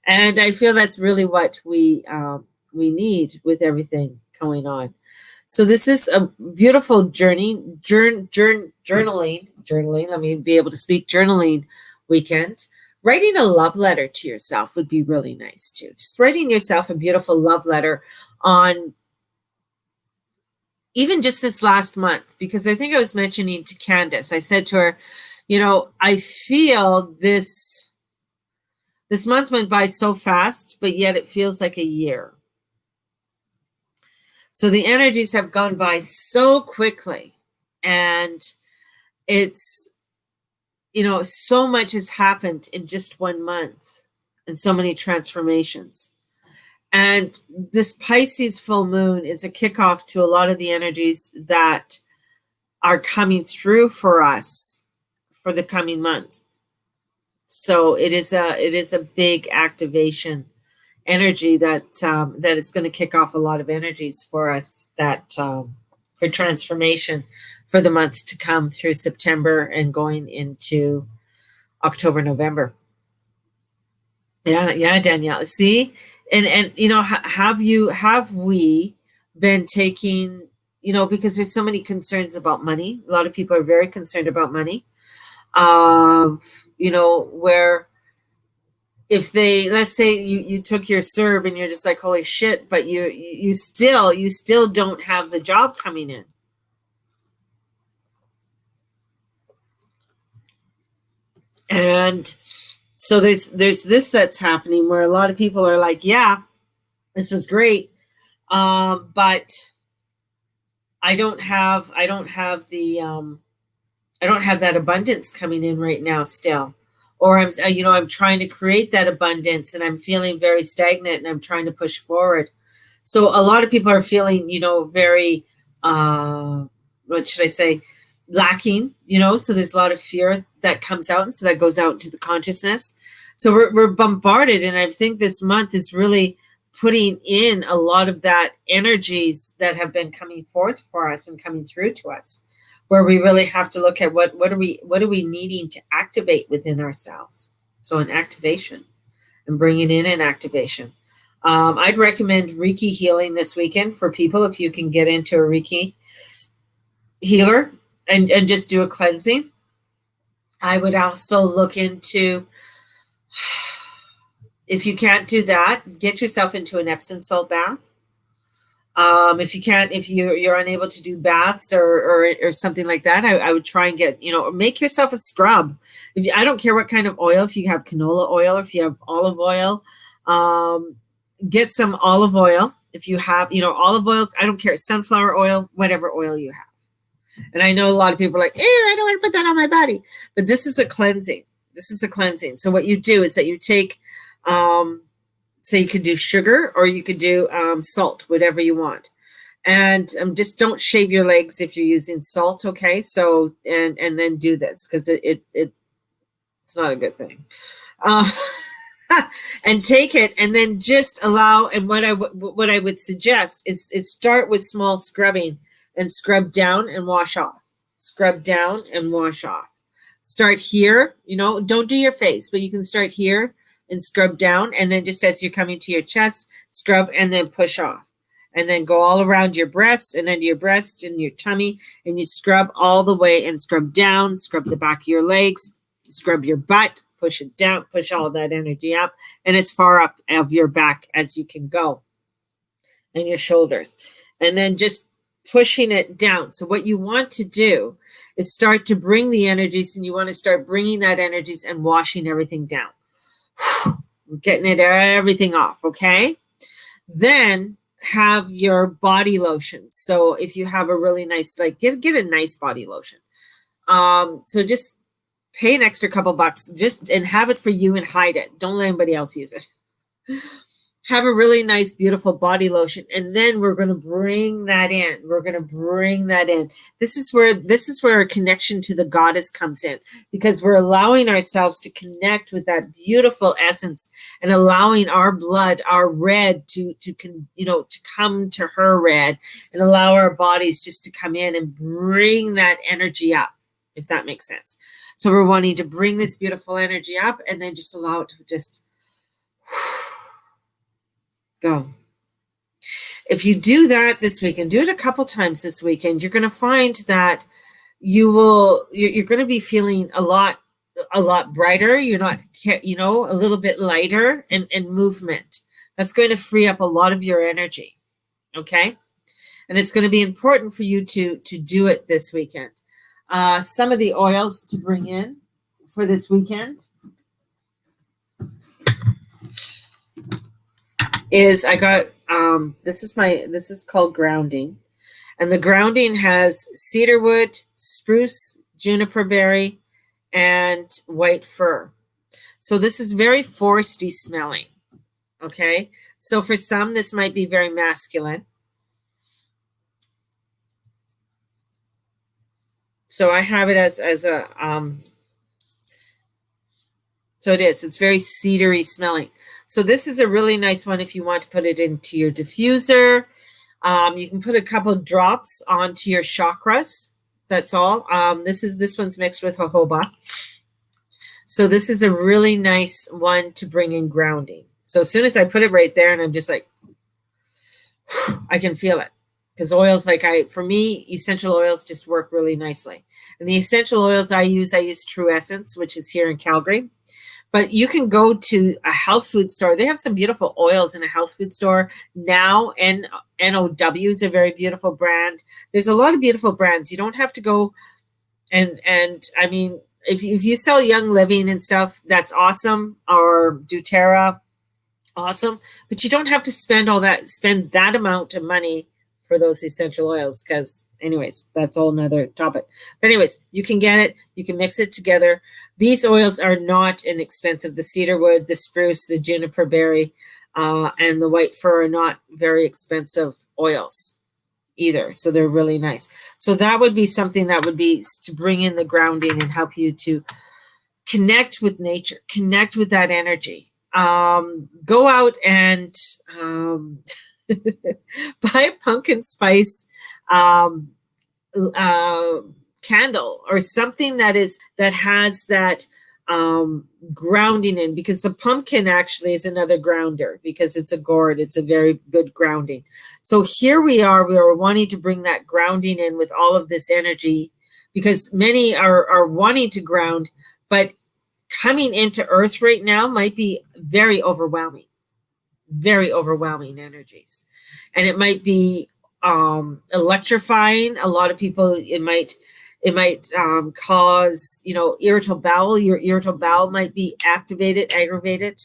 And I feel that's really what we need with everything going on. So this is a beautiful journaling. Let me be able to speak. Journaling weekend. Writing a love letter to yourself would be really nice too. Just writing yourself a beautiful love letter on even just this last month, because I think I was mentioning to Candace, I said to her, I feel this month went by so fast, but yet it feels like a year. So the energies have gone by so quickly, and it's, so much has happened in just 1 month and so many transformations. And this Pisces full moon is a kickoff to a lot of the energies that are coming through for us for the coming month. So it is a big activation energy that is going to kick off a lot of energies for us that for transformation for the months to come through September and going into October, November. Yeah, Danielle. See, and have we been taking, because there's so many concerns about money. A lot of people are very concerned about money. Where if they, let's say you took your CERB and you're just like, holy shit, but you still don't have the job coming in. And so there's this that's happening where a lot of people are like, yeah, this was great, but I don't have that abundance coming in right now still. Or I'm trying to create that abundance and I'm feeling very stagnant and I'm trying to push forward. So a lot of people are feeling, very, what should I say, lacking, so there's a lot of fear that comes out. And so that goes out into the consciousness. So we're bombarded. And I think this month is really putting in a lot of that energies that have been coming forth for us and coming through to us, where we really have to look at what are we needing to activate within ourselves. So an activation and bringing in an activation. I'd recommend Reiki healing this weekend for people if you can get into a Reiki healer and just do a cleansing. I would also look into, if you can't do that, get yourself into an Epsom salt bath. If you're unable to do baths or something like that, I would try and get, make yourself a scrub. I don't care what kind of oil, if you have canola oil, or if you have olive oil, get some olive oil. If you have, olive oil, I don't care, sunflower oil, whatever oil you have. And I know a lot of people are like, I don't want to put that on my body, but this is a cleansing. So what you do is that you take, so you could do sugar or you could do salt, whatever you want. And just don't shave your legs if you're using salt, okay? So, and then do this, because it's not a good thing. And take it and then just allow, and what I would suggest is start with small scrubbing and scrub down and wash off. Scrub down and wash off. Start here, don't do your face, but you can start here and scrub down, and then just as you're coming to your chest, scrub and then push off, and then go all around your breasts and under your breast and your tummy, and you scrub all the way and scrub down, scrub the back of your legs, scrub your butt, push it down, push all of that energy up and as far up of your back as you can go, and your shoulders, and then just pushing it down. So what you want to do is start to bring the energies, and you want to start bringing that energies and washing everything down. Getting everything off, okay? Then have your body lotions. So if you have a really nice, get a nice body lotion. So just pay an extra couple bucks and have it for you and hide it. Don't let anybody else use it. Have a really nice, beautiful body lotion. And then we're going to bring that in. This is where a connection to the goddess comes in, because we're allowing ourselves to connect with that beautiful essence and allowing our blood, our red to come to her red, and allow our bodies just to come in and bring that energy up, if that makes sense. So we're wanting to bring this beautiful energy up and then just allow it to just go. If you do that this weekend, do it a couple times this weekend, you're going to find that you're going to be feeling a lot brighter. You're not, a little bit lighter, and movement. That's going to free up a lot of your energy. Okay. And it's going to be important for you to do it this weekend. Some of the oils to bring in for this weekend is I got this is called grounding. And the grounding has cedarwood, spruce, juniper berry, and white fir. So this is very foresty smelling. Okay. So for some, this might be very masculine. So I have it as a, so it is, it's very cedary smelling. So this is a really nice one if you want to put it into your diffuser. You can put a couple drops onto your chakras. That's all. This one's mixed with jojoba. So this is a really nice one to bring in grounding. So as soon as I put it right there, and I'm just like, I can feel it. Because oils, for me, essential oils just work really nicely. And the essential oils I use True Essence, which is here in Calgary. But you can go to a health food store. They have some beautiful oils in a health food store now. And NOW is a very beautiful brand. There's a lot of beautiful brands. You don't have to go and I mean, if you sell Young Living and stuff, that's awesome. Or doTERRA, awesome. But you don't have to spend that amount of money for those essential oils, because anyways, that's a whole nother topic. But anyways, you can get it, you can mix it together. These oils are not inexpensive. The cedarwood, the spruce, the juniper berry, and the white fir are not very expensive oils either. So they're really nice. So that would be something that would be to bring in the grounding and help you to connect with nature, connect with that energy. Go out and buy a pumpkin spice candle or something that has that grounding in, because the pumpkin actually is another grounder because it's a gourd. It's a very good grounding. So here we are wanting to bring that grounding in with all of this energy, because many are wanting to ground, but coming into earth right now might be very overwhelming energies. And it might be electrifying. A lot of people, it might cause, irritable bowel. Your irritable bowel might be activated, aggravated.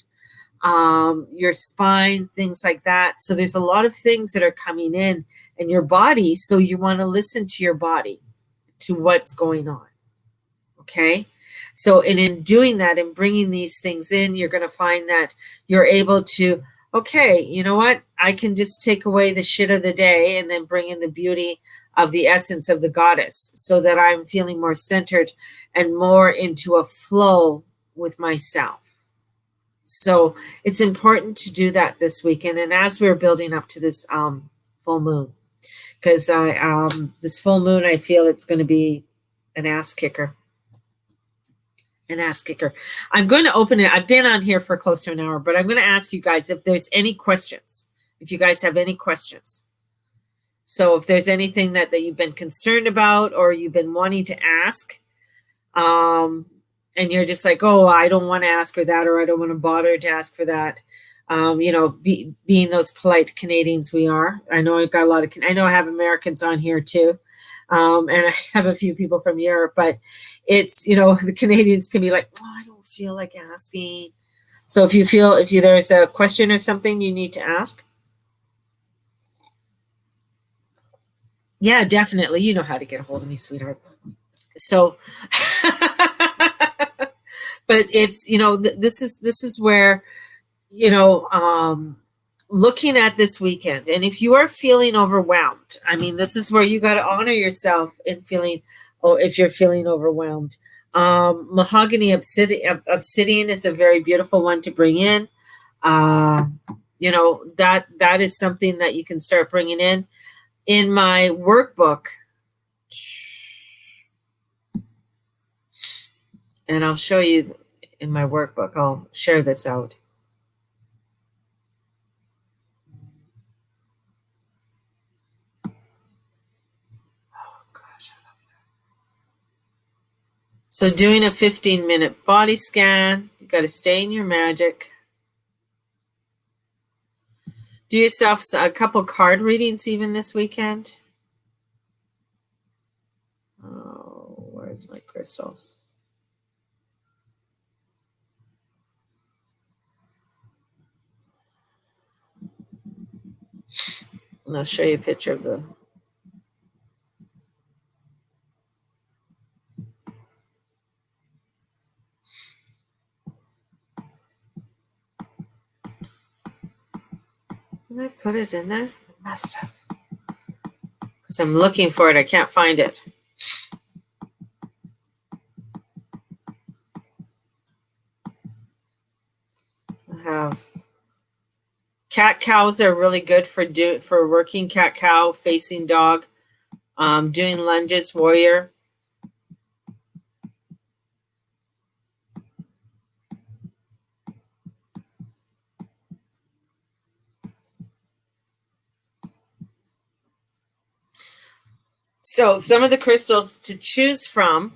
Your spine, things like that. So there's a lot of things that are coming in your body. So you want to listen to your body, to what's going on. Okay. So, and in doing that and bringing these things in, you're going to find that you're able to, okay, you know what? I can just take away the shit of the day and then bring in the beauty of the essence of the goddess, so that I'm feeling more centered and more into a flow with myself. So it's important to do that this weekend. And as we're building up to this full moon, because this full moon, I feel it's going to be an ass kicker. I'm going to open it. I've been on here for close to an hour, but I'm going to ask you guys if there's any questions, if you guys have any questions. So if there's anything that you've been concerned about or you've been wanting to ask, and you're just like, oh, I don't want to ask her that, or I don't want to bother to ask for that. Being those polite Canadians we are. I know I've got I know I have Americans on here too. And I have a few people from Europe, but it's, the Canadians can be like, oh, I don't feel like asking. So if there's a question or something you need to ask. Yeah, definitely. You know how to get a hold of me, sweetheart. So, but it's, this is where, looking at this weekend, and if you are feeling overwhelmed, I mean, this is where you got to honor yourself in feeling, if you're feeling overwhelmed. Mahogany obsidian is a very beautiful one to bring in. That is something that you can start bringing in. In my workbook, and I'll show you in my workbook, I'll share this out. So doing a 15-minute body scan, you got to stay in your magic. Do yourself a couple card readings even this weekend. Oh, where's my crystals? And I'll show you a picture of the. Did I put it in there? I must have. Because I'm looking for it. I can't find it. I have cat cows are really good for working cat cow, facing dog, doing lunges, warrior. So some of the crystals to choose from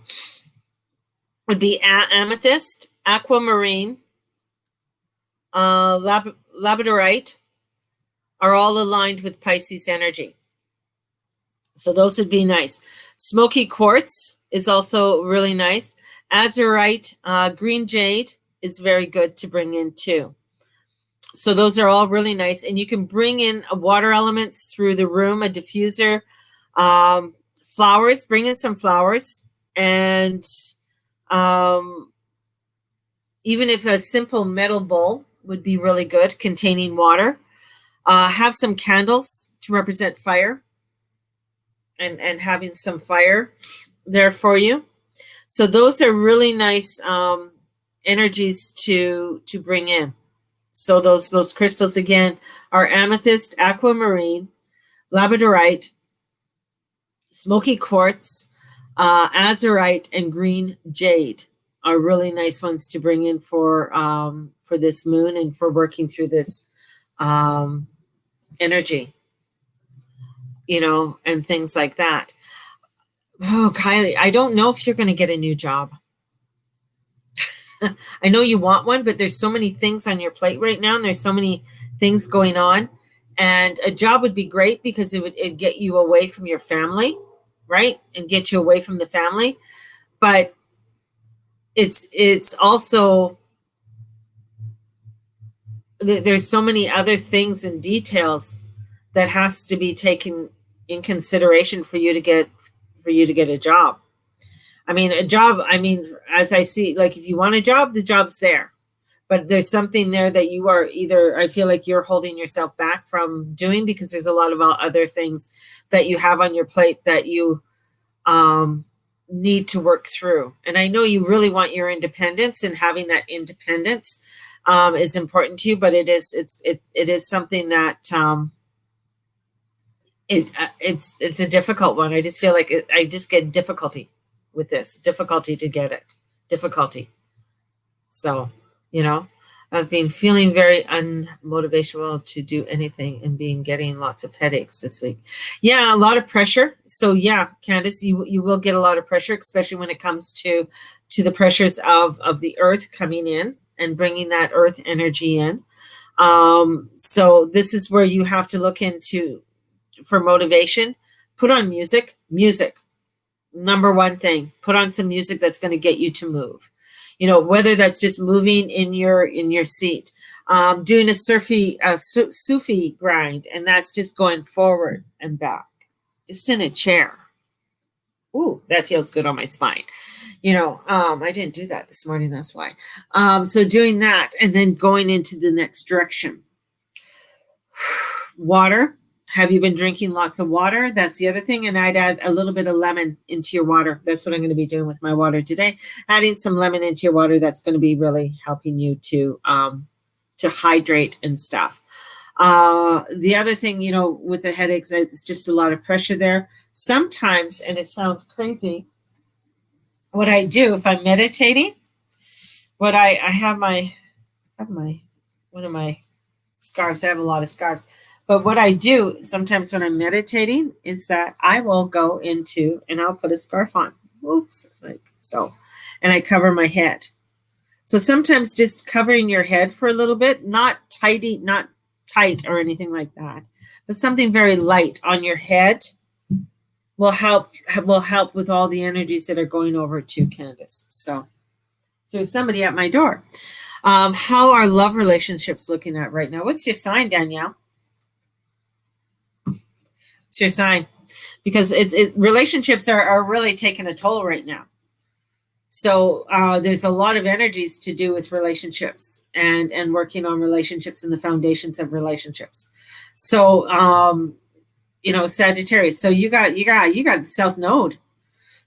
would be amethyst, aquamarine, labradorite are all aligned with Pisces energy. So those would be nice. Smoky quartz is also really nice. Azurite, green jade is very good to bring in too. So those are all really nice. And you can bring in water elements through the room, a diffuser, flowers, bring in some flowers. And even if a simple metal bowl would be really good, containing water. Have some candles to represent fire. And having some fire there for you. So those are really nice energies to bring in. So those crystals again are amethyst, aquamarine, labradorite, smoky quartz, azurite, and green jade are really nice ones to bring in for this moon and for working through this energy. And things like that. Oh, Kylie, I don't know if you're going to get a new job. I know you want one, but there's so many things on your plate right now, and there's so many things going on. And a job would be great because it'd get you away from your family, right? And get you away from the family. But it's also, there's so many other things and details that has to be taken in consideration for you to get a job. I mean, a job, as I see, like if you want a job, the job's there. But there's something there that you are either, I feel like you're holding yourself back from doing because there's a lot of other things that you have on your plate that you need to work through. And I know you really want your independence, and having that independence is important to you, but it is something that it's a difficult one. I just feel like I just get difficulty with this, difficulty to get it, difficulty. So, I've been feeling very unmotivational to do anything and getting lots of headaches this week. Yeah, a lot of pressure. So yeah, Candace, you will get a lot of pressure, especially when it comes to the pressures of the earth coming in and bringing that earth energy in. So this is where you have to look into for motivation. Put on music. Number one thing, put on some music that's going to get you to move. Whether that's just moving in your seat, doing a Sufi grind, and that's just going forward and back, just in a chair. Ooh, that feels good on my spine. I didn't do that this morning. That's why. So doing that and then going into the next direction. Water. Have you been drinking lots of water? That's the other thing. And I'd add a little bit of lemon into your water. That's what I'm going to be doing with my water today. Adding some lemon into your water. That's going to be really helping you to hydrate and stuff. The other thing, with the headaches, it's just a lot of pressure there. Sometimes, and it sounds crazy, what I do if I'm meditating, what I have one of my scarves. I have a lot of scarves. But what I do sometimes when I'm meditating is that I will go into, and I'll put a scarf on. Oops, like so. And I cover my head. So sometimes just covering your head for a little bit, not tight or anything like that, but something very light on your head will help with all the energies that are going over to Candace. So there's somebody at my door. How are love relationships looking at right now? What's your sign, Danielle? It's your sign, because relationships are really taking a toll right now. So there's a lot of energies to do with relationships and working on relationships and the foundations of relationships. So Sagittarius. So you got the South Node.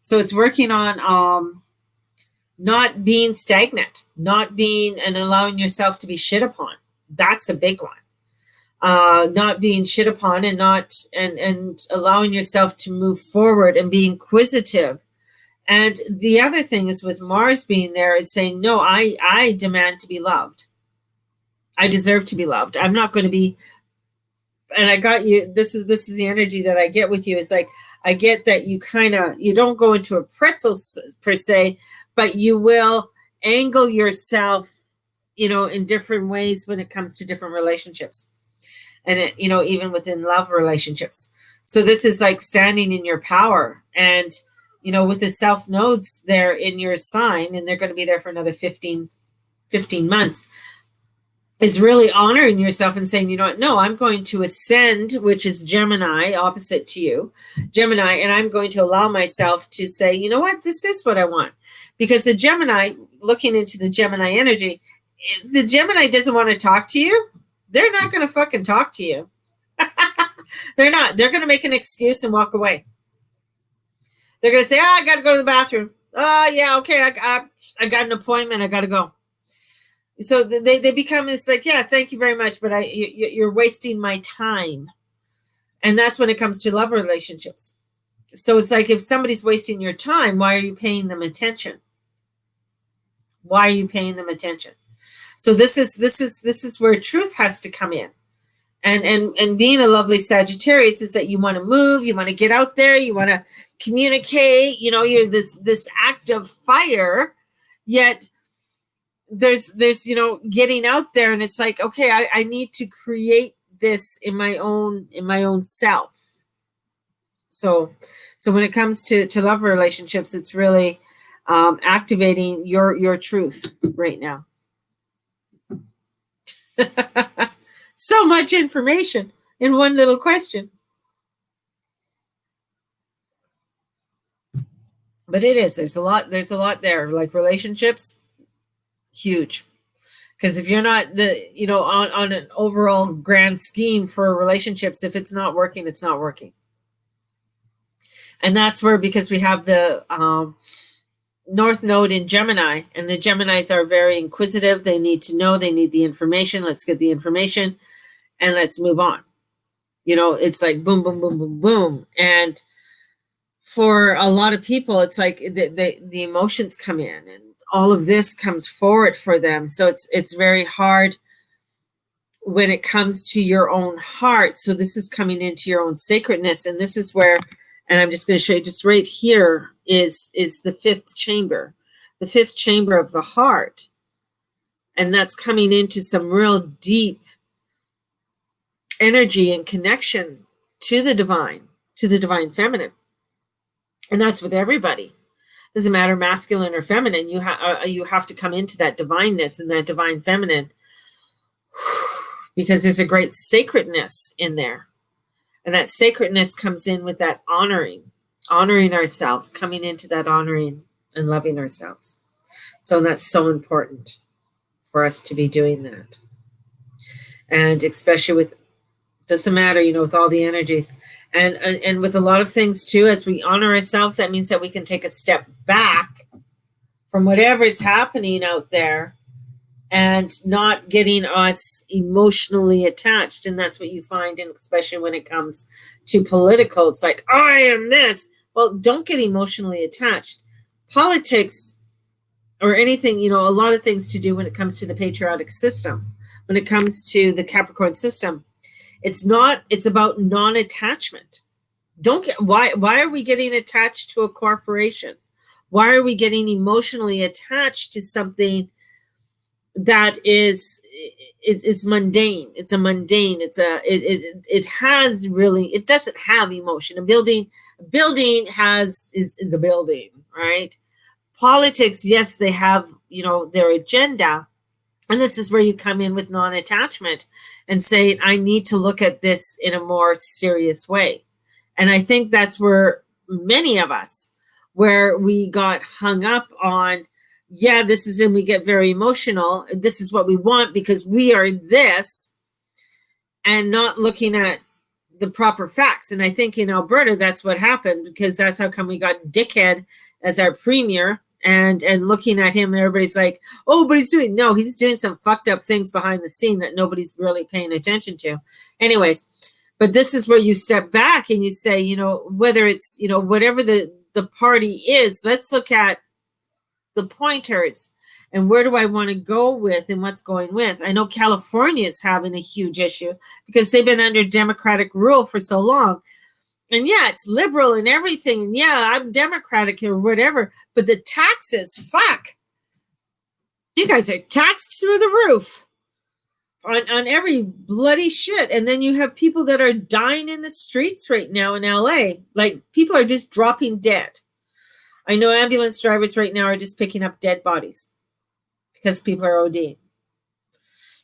So it's working on not being stagnant, not being and allowing yourself to be shit upon. That's a big one. Not being shit upon and and allowing yourself to move forward and be inquisitive. And the other thing is, with Mars being there, is saying, no, I demand to be loved. I deserve to be loved. I'm not going to be, and I got you. This is the energy that I get with you. It's like, I get that you you don't go into a pretzel per se, but you will angle yourself, in different ways when it comes to different relationships. And even within love relationships. So this is like standing in your power. And, with the South Nodes there in your sign, and they're going to be there for another 15 months, is really honoring yourself and saying, you know what, no, I'm going to ascend, which is Gemini, opposite to you, Gemini, and I'm going to allow myself to say, you know what, this is what I want. Because the Gemini, looking into the Gemini energy, the Gemini doesn't want to talk to you. They're not going to fucking talk to you. They're not. They're going to make an excuse and walk away. They're going to say, I got to go to the bathroom. Oh, yeah, okay, I got an appointment. I got to go. So they become, it's like, yeah, thank you very much, but you're wasting my time. And that's when it comes to love relationships. So it's like, if somebody's wasting your time, why are you paying them attention? Why are you paying them attention? So this is where truth has to come in. And being a lovely Sagittarius is that you want to move, you want to get out there, you want to communicate, you're this active fire, yet there's getting out there, and it's like, okay, I need to create this in my own self. So when it comes to love relationships, it's really activating your truth right now. So much information in one little question. But it is. There's a lot there. Like relationships, huge. Because if you're not on an overall grand scheme for relationships, if it's not working, it's not working. And that's where, because we have the North Node in Gemini, and the Geminis are very inquisitive. They need to know, they need the information. Let's get the information and let's move on. It's like boom, boom, boom, boom, boom. And for a lot of people, it's like the emotions come in and all of this comes forward for them. So it's very hard when it comes to your own heart. So this is coming into your own sacredness. And this is where, and I'm just going to show you, just right here is the fifth chamber of the heart. And that's coming into some real deep energy and connection to the divine feminine. And that's with everybody. Doesn't matter masculine or feminine. You have to come into that divineness and that divine feminine, because there's a great sacredness in there. And that sacredness comes in with that honoring ourselves, coming into that honoring and loving ourselves. So that's so important for us to be doing that. And especially with, doesn't matter, with all the energies. And with a lot of things too, as we honor ourselves, that means that we can take a step back from whatever is happening out there and not getting us emotionally attached. And that's what you find, and especially when it comes to political, it's like, I am this. Well, don't get emotionally attached. Politics or anything, a lot of things to do when it comes to the patriotic system, when it comes to the Capricorn system. It's about non-attachment. Why are we getting attached to a corporation? Why are we getting emotionally attached to something that is it's mundane. It's a mundane. It has really, it doesn't have emotion. A building is a building, right? Politics, yes, they have, their agenda. And this is where you come in with non-attachment and say, I need to look at this in a more serious way. And I think that's where many of us, where we got hung up on, this is, and we get very emotional. This is what we want because we are this, and not looking at the proper facts. And I think in Alberta, that's what happened, because that's how come we got Dickhead as our premier. And looking at him, everybody's like, oh, but he's doing some fucked up things behind the scene that nobody's really paying attention to. Anyways, but this is where you step back and you say, whether it's, whatever the party is, let's look at the pointers and where do I want to go with and what's going with. I know California is having a huge issue because they've been under Democratic rule for so long. And it's liberal and everything. And I'm Democratic or whatever. But the taxes, fuck. You guys are taxed through the roof on every bloody shit. And then you have people that are dying in the streets right now in LA. Like, people are just dropping dead. I know ambulance drivers right now are just picking up dead bodies because people are ODing.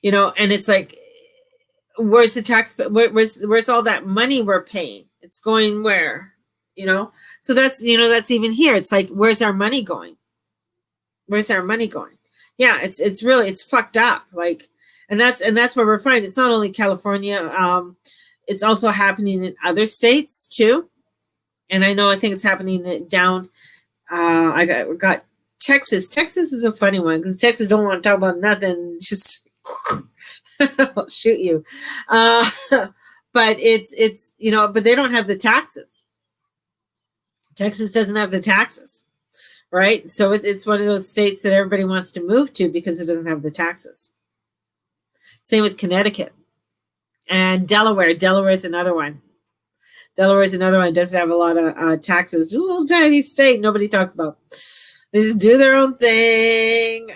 And it's like, where's the tax? Where's all that money we're paying? It's going where? So that's, that's even here. It's like, where's our money going? Where's our money going? Yeah, it's really, it's fucked up. Like, and that's where we're finding. It's not only California. It's also happening in other states too. And I think it's happening down. I got Texas. Texas is a funny one because Texas don't want to talk about nothing. Just I'll shoot you. But it's but they don't have the taxes. Texas doesn't have the taxes, right? So it's one of those states that everybody wants to move to because it doesn't have the taxes. Same with Connecticut and Delaware. Delaware is another one. Doesn't have a lot of taxes. Just a little tiny state nobody talks about. They just do their own thing.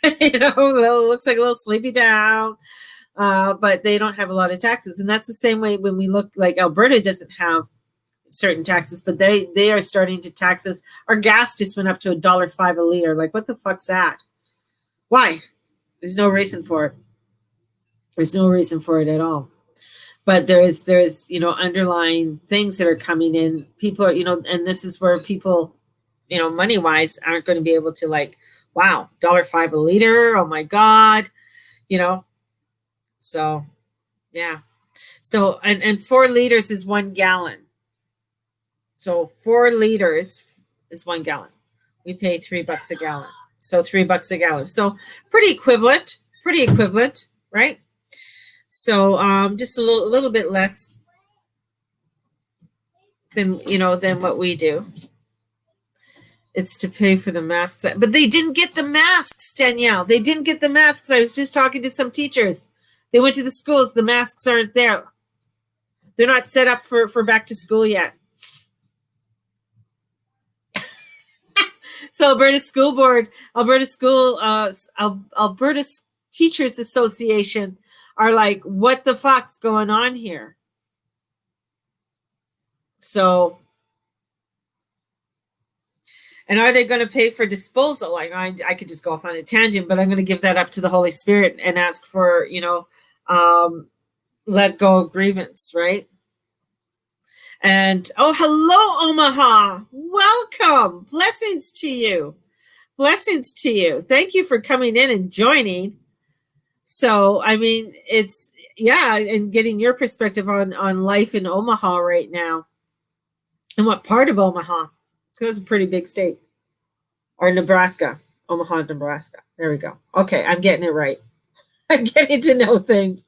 It looks like a little sleepy town. But they don't have a lot of taxes. And that's the same way when we look, like Alberta doesn't have certain taxes, but they are starting to tax us. Our gas just went up to $1.05 a liter. Like, what the fuck's that? Why? There's no reason for it. There's no reason for it at all. But there's underlying things that are coming in. People are, and this is where people, money wise, aren't going to be able to, like, wow, $1.05 a liter. Oh my God. So, yeah. So, and 4 liters is 1 gallon. So 4 liters is 1 gallon. We pay $3 a gallon. So $3 a gallon. So pretty equivalent, right? So just a little bit less than what we do. It's to pay for the masks. But they didn't get the masks, Danielle. They didn't get the masks. I was just talking to some teachers. They went to the schools. The masks aren't there. They're not set up for back to school yet. So Alberta School Board, Alberta Teachers Association are like, what the fuck's going on here? So, and are they going to pay for disposal? Like, I could just go off on a tangent, but I'm going to give that up to the Holy Spirit and ask for, let go of grievance, right? And hello, Omaha. Welcome. Blessings to you. Thank you for coming in and joining. So, I mean, it's, and getting your perspective on life in Omaha right now. And what part of Omaha? Because it's a pretty big state. Or Nebraska. Omaha, Nebraska. There we go. Okay, I'm getting it right. I'm getting to know things.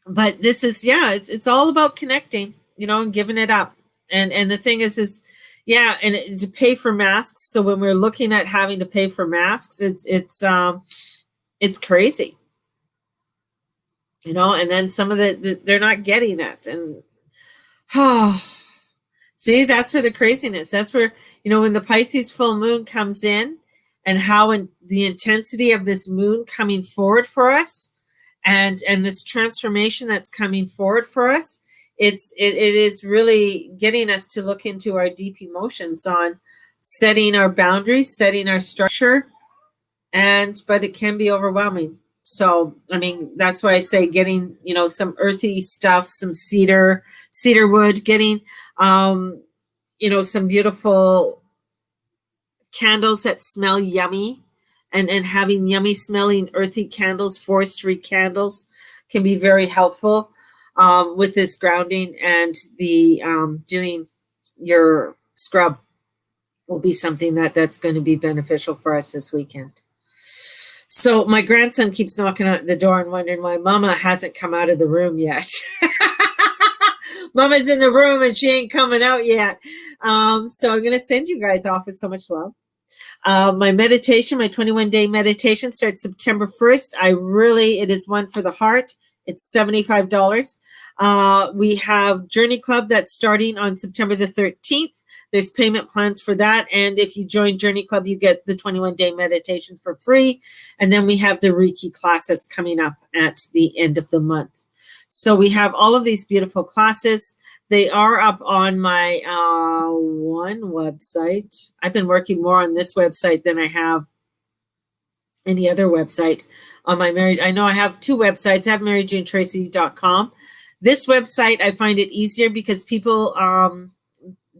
But this is, it's all about connecting, and giving it up. And the thing is and to pay for masks. So when we're looking at having to pay for masks, it's crazy, and then some of they're not getting it. And, see, that's where the craziness, that's where, when the Pisces full moon comes in and how the intensity of this moon coming forward for us, and this transformation that's coming forward for us, it is really getting us to look into our deep emotions on setting our boundaries, setting our structure, but it can be overwhelming. So, I mean, that's why I say getting, some earthy stuff, some cedar wood, getting, some beautiful candles that smell yummy, and having yummy smelling earthy candles, forestry candles, can be very helpful with this grounding, and the doing your scrub will be something that's going to be beneficial for us this weekend. So my grandson keeps knocking at the door and wondering why Mama hasn't come out of the room yet. Mama's in the room and she ain't coming out yet. So I'm going to send you guys off with so much love. My meditation, my 21-day meditation, starts September 1st. It is one for the heart. It's $75. We have Journey Club that's starting on September the 13th. There's payment plans for that. And if you join Journey Club, you get the 21-day meditation for free. And then we have the Reiki class that's coming up at the end of the month. So we have all of these beautiful classes. They are up on my one website. I've been working more on this website than I have any other website. On my I know I have two websites. I have maryjanetracy.com. This website, I find it easier because people,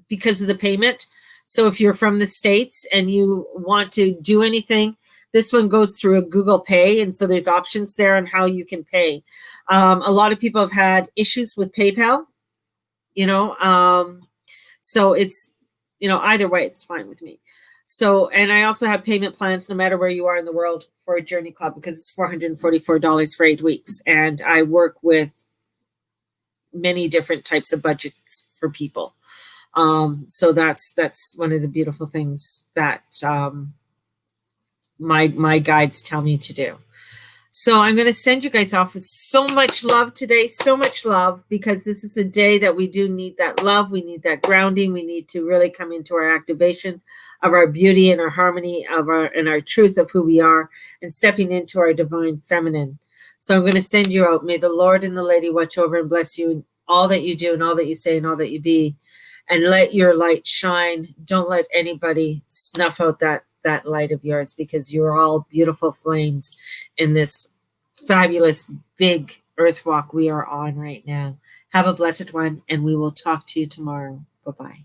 because of the payment. So if you're from the States and you want to do anything, this one goes through a Google Pay. And so there's options there on how you can pay. A lot of people have had issues with PayPal, so it's, either way, it's fine with me. So, and I also have payment plans no matter where you are in the world for a Journey Club, because it's $444 for 8 weeks. And I work with many different types of budgets for people. So that's one of the beautiful things that my guides tell me to do. So I'm going to send you guys off with so much love today, so much love, because this is a day that we do need that love. We need that grounding. We need to really come into our activation of our beauty and our harmony and our truth of who we are, and stepping into our divine feminine. So I'm going to send you out. May the Lord and the Lady watch over and bless you in all that you do and all that you say and all that you be, and let your light shine. Don't let anybody snuff out that light of yours, because you're all beautiful flames in this fabulous big earth walk we are on right now. Have a blessed one, and we will talk to you tomorrow. Bye-bye.